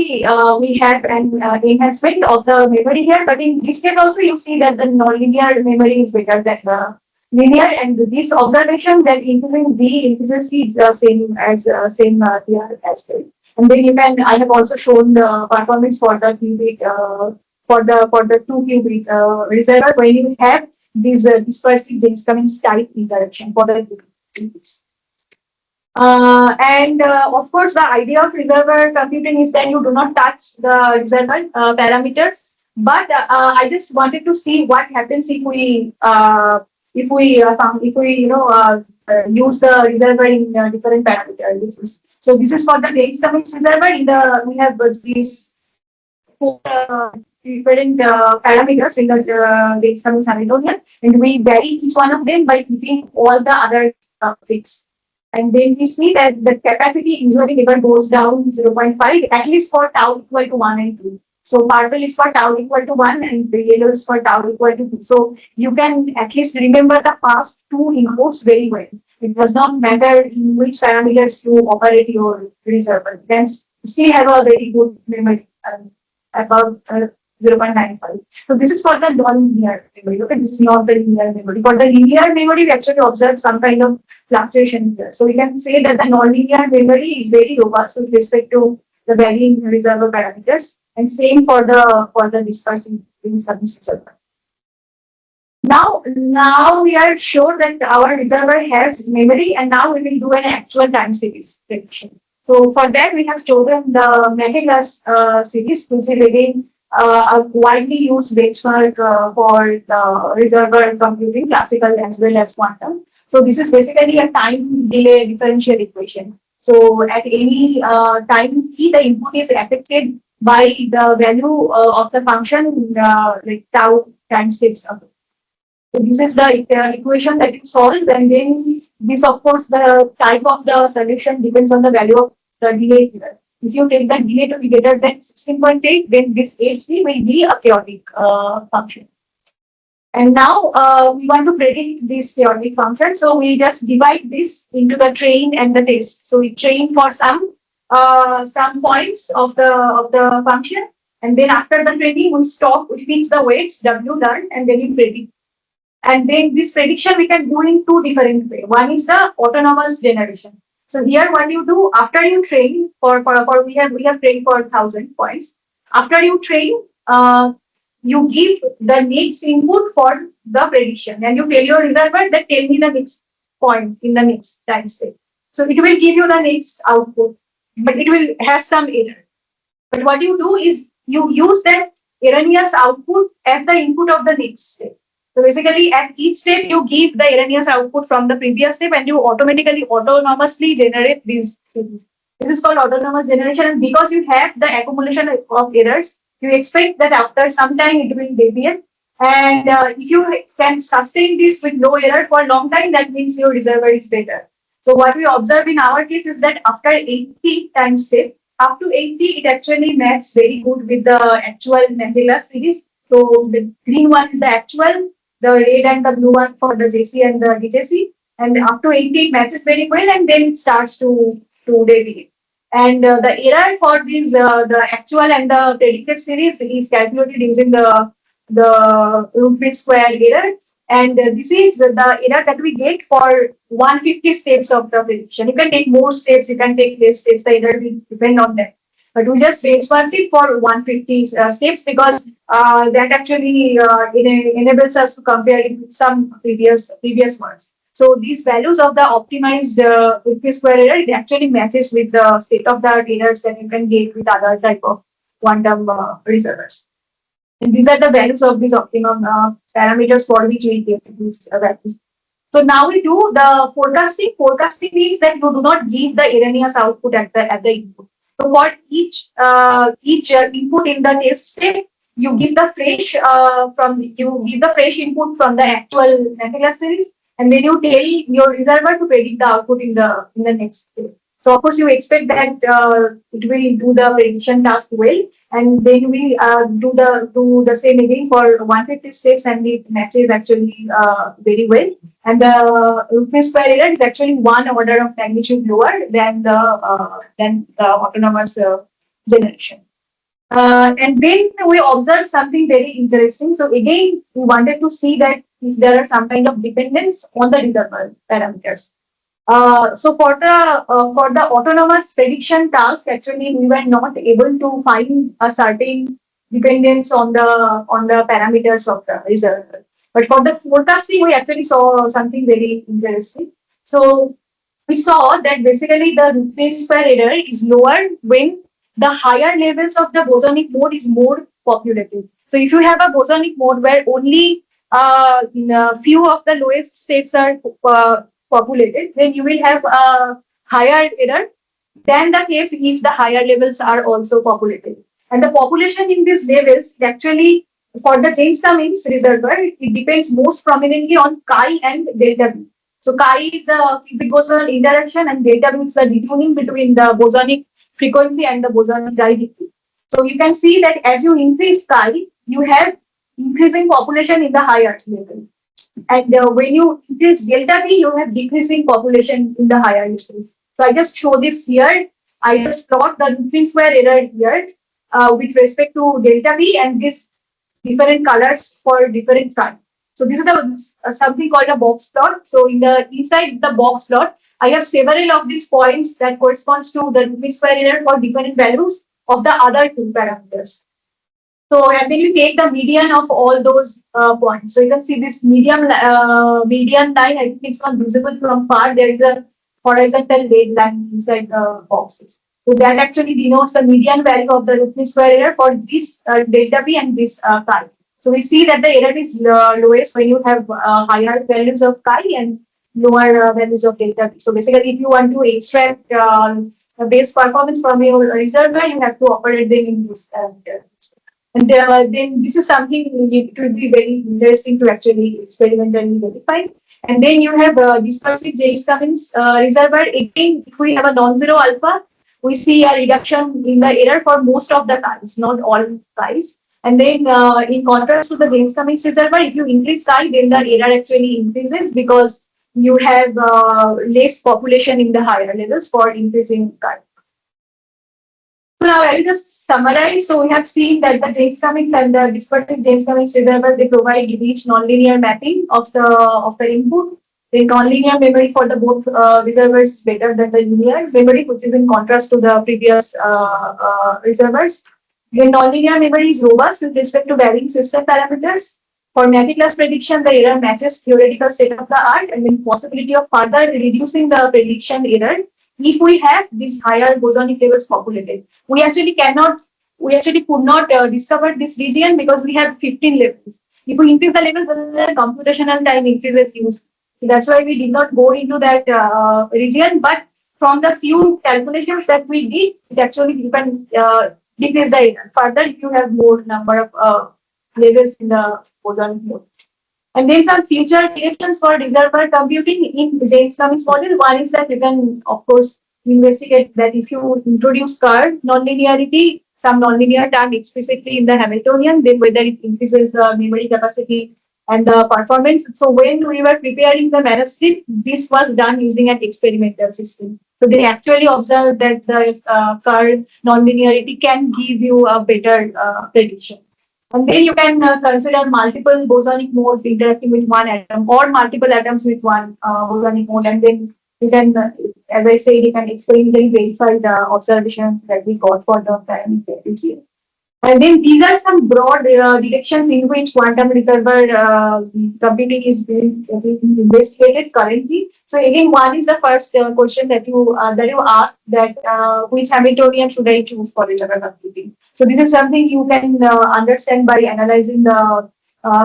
we have an enhancement of the memory here. But in this case also, you see that the nonlinear memory is better than the linear. And this observation that increasing B increases C is the same as here as well. And then you can. I have also shown the performance for the qubit for the 2-qubit reservoir where you have this dispersive Jaynes-Cummings type interaction for the qubits. Of course, the idea of reservoir computing is that you do not touch the reservoir parameters. But I just wanted to see what happens if we use the reservoir in different parameters. So this is for the Jaynes-Cummings reservoir. We have these 4 different parameters in the Jaynes-Cummings Hamiltonian, and we vary each one of them by keeping all the others fixed. And then we see that the capacity usually never goes down 0.5, at least for tau equal to 1 and 2. So purple is for tau equal to 1 and the yellow is for tau equal to 2. So you can at least remember the past two inputs very well. It does not matter in which parameters you operate your reservoir. You can still have a very good memory about 0.95. So this is for the non-linear memory. Okay, this is not the linear memory. For the linear memory, we actually observe some kind of fluctuation here. So we can say that the non-linear memory is very robust with respect to the varying reservoir parameters, and same for the dispersive reservoir. Now we are sure that our reservoir has memory, and now we will do an actual time series prediction. So for that, we have chosen the Magellas series, which is again a widely used benchmark for the reservoir computing, classical as well as quantum. So this is basically a time delay differential equation. So at any time t, the input is affected by the value of the function like tau times steps. So this is the equation that you solve, and then this, of course, the type of the solution depends on the value of the delay here. If you take the delay to be greater than 16.8, then this HC will be a chaotic function. And now we want to predict this chaotic function. So we just divide this into the train and the test. So we train for some points of the function, and then after the training, we stop, we fix the weights W learned, and then we predict. And then this prediction we can do in two different ways. One is the autonomous generation. So here what you do after you train we have trained for 1,000 points. After you train, you give the next input for the prediction, and you tell your reservoir that tell me the next point in the next time step. So it will give you the next output, but it will have some error. But what you do is you use that erroneous output as the input of the next step. So basically, at each step, you give the erroneous output from the previous step, and you autonomously generate these series. This is called autonomous generation, and because you have the accumulation of errors, you expect that after some time it will deviate. And if you can sustain this with no error for a long time, that means your reservoir is better. So what we observe in our case is that after 80 time step, up to 80, it actually matches very good with the actual Magellas series. So the green one is the actual, the red and the blue one for the JC and the DJC, and up to 80 it matches very well, and then it starts to deviate. And the error for this the actual and the predicted series is calculated using the root mean square error, and this is the error that we get for 150 steps of the prediction. You can take more steps, you can take less steps, the error will depend on that. But we just benchmark it for 150 steps because that actually enables us to compare it with some previous ones. So these values of the optimized root square error, it actually matches with the state-of-the-art errors that you can get with other type of quantum reservoirs. And these are the values of these optimum parameters for which we get these values. So now we do the forecasting. Forecasting means that you do not give the erroneous output at the input. So for each input in the test step, you give the fresh input from the actual Magellas series, and then you tell your reservoir to predict the output in the next step. So of course you expect that it will do the prediction task well, and then we do the same again for 150 steps, and it matches actually very well. And the root mean square error is actually one order of magnitude lower than the autonomous generation. And then we observed something very interesting. So again, we wanted to see that if there are some kind of dependence on the reservoir parameters. So for the autonomous prediction task, actually we were not able to find a certain dependence on the parameters of the reservoir. But for the forecasting, we actually saw something very interesting. So we saw that basically the root mean square error is lower when the higher levels of the bosonic mode is more populated. So if you have a bosonic mode where only few of the lowest states are populated, then you will have a higher error than the case if the higher levels are also populated. And the population in these levels actually, for the Jaynes-Cummings reservoir, it depends most prominently on chi and delta B. So chi is the qubit-boson interaction, and delta B is the detuning between the bosonic frequency and the bosonic directivity. So you can see that as you increase chi, you have increasing population in the higher level. And when you increase delta B, you have decreasing population in the higher levels. So I just show this here. I just plot the root square error here with respect to delta B and this different colors for different time. So this is something called a box plot. So in the inside the box plot, I have several of these points that corresponds to the root square error for different values of the other two parameters. So and then you take the median of all those points. So you can see this median line. I think it's not visible from far. There is a horizontal red line inside the boxes. So that actually denotes the median value of the root square error for this delta B and this chi. So we see that the error is lowest when you have higher values of chi and lower values of delta B. So basically, if you want to extract base performance from your reservoir, you have to operate them in this parameter. And then this is something it will be very interesting to actually experimentally verify. And then you have dispersive Jaynes-Cummings reservoir. Again, if we have a non-zero alpha, we see a reduction in the error for most of the chi's, not all chi's. And then in contrast to the Jaynes-Cummings reservoir, if you increase chi, then the error actually increases because you have less population in the higher levels for increasing chi. So now I will just summarize. So we have seen that the Jaynes-Cummings and the dispersive Jaynes-Cummings reservoir, they provide rich nonlinear mapping of the input. The nonlinear memory for the both reservoirs is better than the linear memory, which is in contrast to the previous reservoirs. The nonlinear memory is robust with respect to varying system parameters. For meticulous prediction, the error matches theoretical state of the art, and then possibility of further reducing the prediction error if we have these higher bosonic levels populated. We actually could not discover this region because we have 15 levels. If we increase the levels, then the computational time increases used. That's why we did not go into that region. But from the few calculations that we did, it actually you can decrease the error further if you have more number of levels in the bosonic mode. And then some future directions for reservoir computing in Jaynes-Cummings model. One is that you can, of course, investigate that if you introduce curve nonlinearity, some nonlinear term explicitly in the Hamiltonian, then whether it increases the memory capacity and the performance. So when we were preparing the manuscript, this was done using an experimental system. So they actually observed that the curve nonlinearity can give you a better prediction. And then you can consider multiple bosonic modes interacting with one atom or multiple atoms with one bosonic mode. And then you can, as I said, you can experimentally verify the observations that we got for the parameter region. And then these are some broad directions in which quantum reservoir computing is being investigated currently. So again, one is the first question that you asked, that which Hamiltonian should I choose for reservoir computing? So this is something you can understand by analyzing the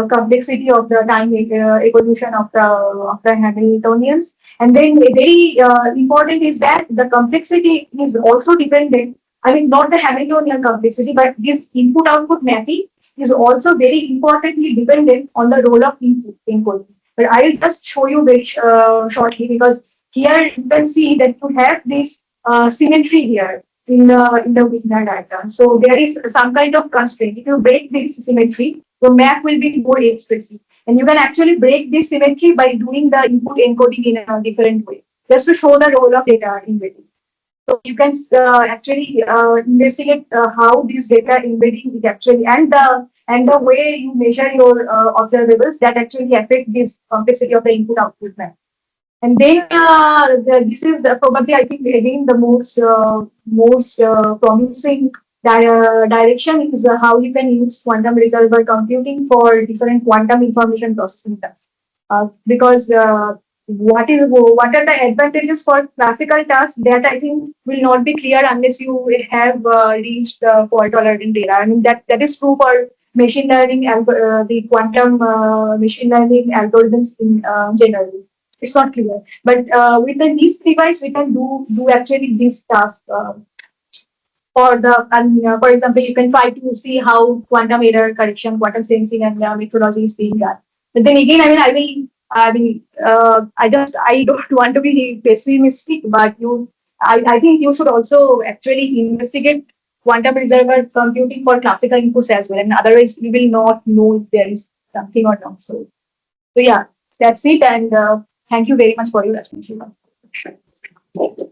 complexity of the time evolution of the Hamiltonians. And then very important is that the complexity is also dependent. I mean, not the Hamiltonian complexity, but this input-output mapping is also very importantly dependent on the role of input. But I will just show you very shortly, because here you can see that you have this symmetry here in the Wigner diagram. So there is some kind of constraint. If you break this symmetry, the map will be more expressive. And you can actually break this symmetry by doing the input encoding in a different way, just to show the role of data embedding. So you can actually investigate how this data embedding is actually, and the way you measure your observables that actually affect this complexity of the input-output map. And then this is probably, I think, again the most promising direction is how you can use quantum reservoir computing for different quantum information processing tasks. Because what are the advantages for classical tasks, that I think will not be clear unless you have reached fault tolerant data. I mean that is true for machine learning and the quantum machine learning algorithms in general. It's not clear, but with the least device we can do actually this task. For example, you can try to see how quantum error correction, quantum sensing, and methodology is being done. But then again, I mean, I mean, I don't want to be pessimistic, but I think you should also actually investigate quantum reservoir computing for classical inputs as well. And otherwise, we will not know if there is something or not. So yeah, that's it. And thank you very much for your attention.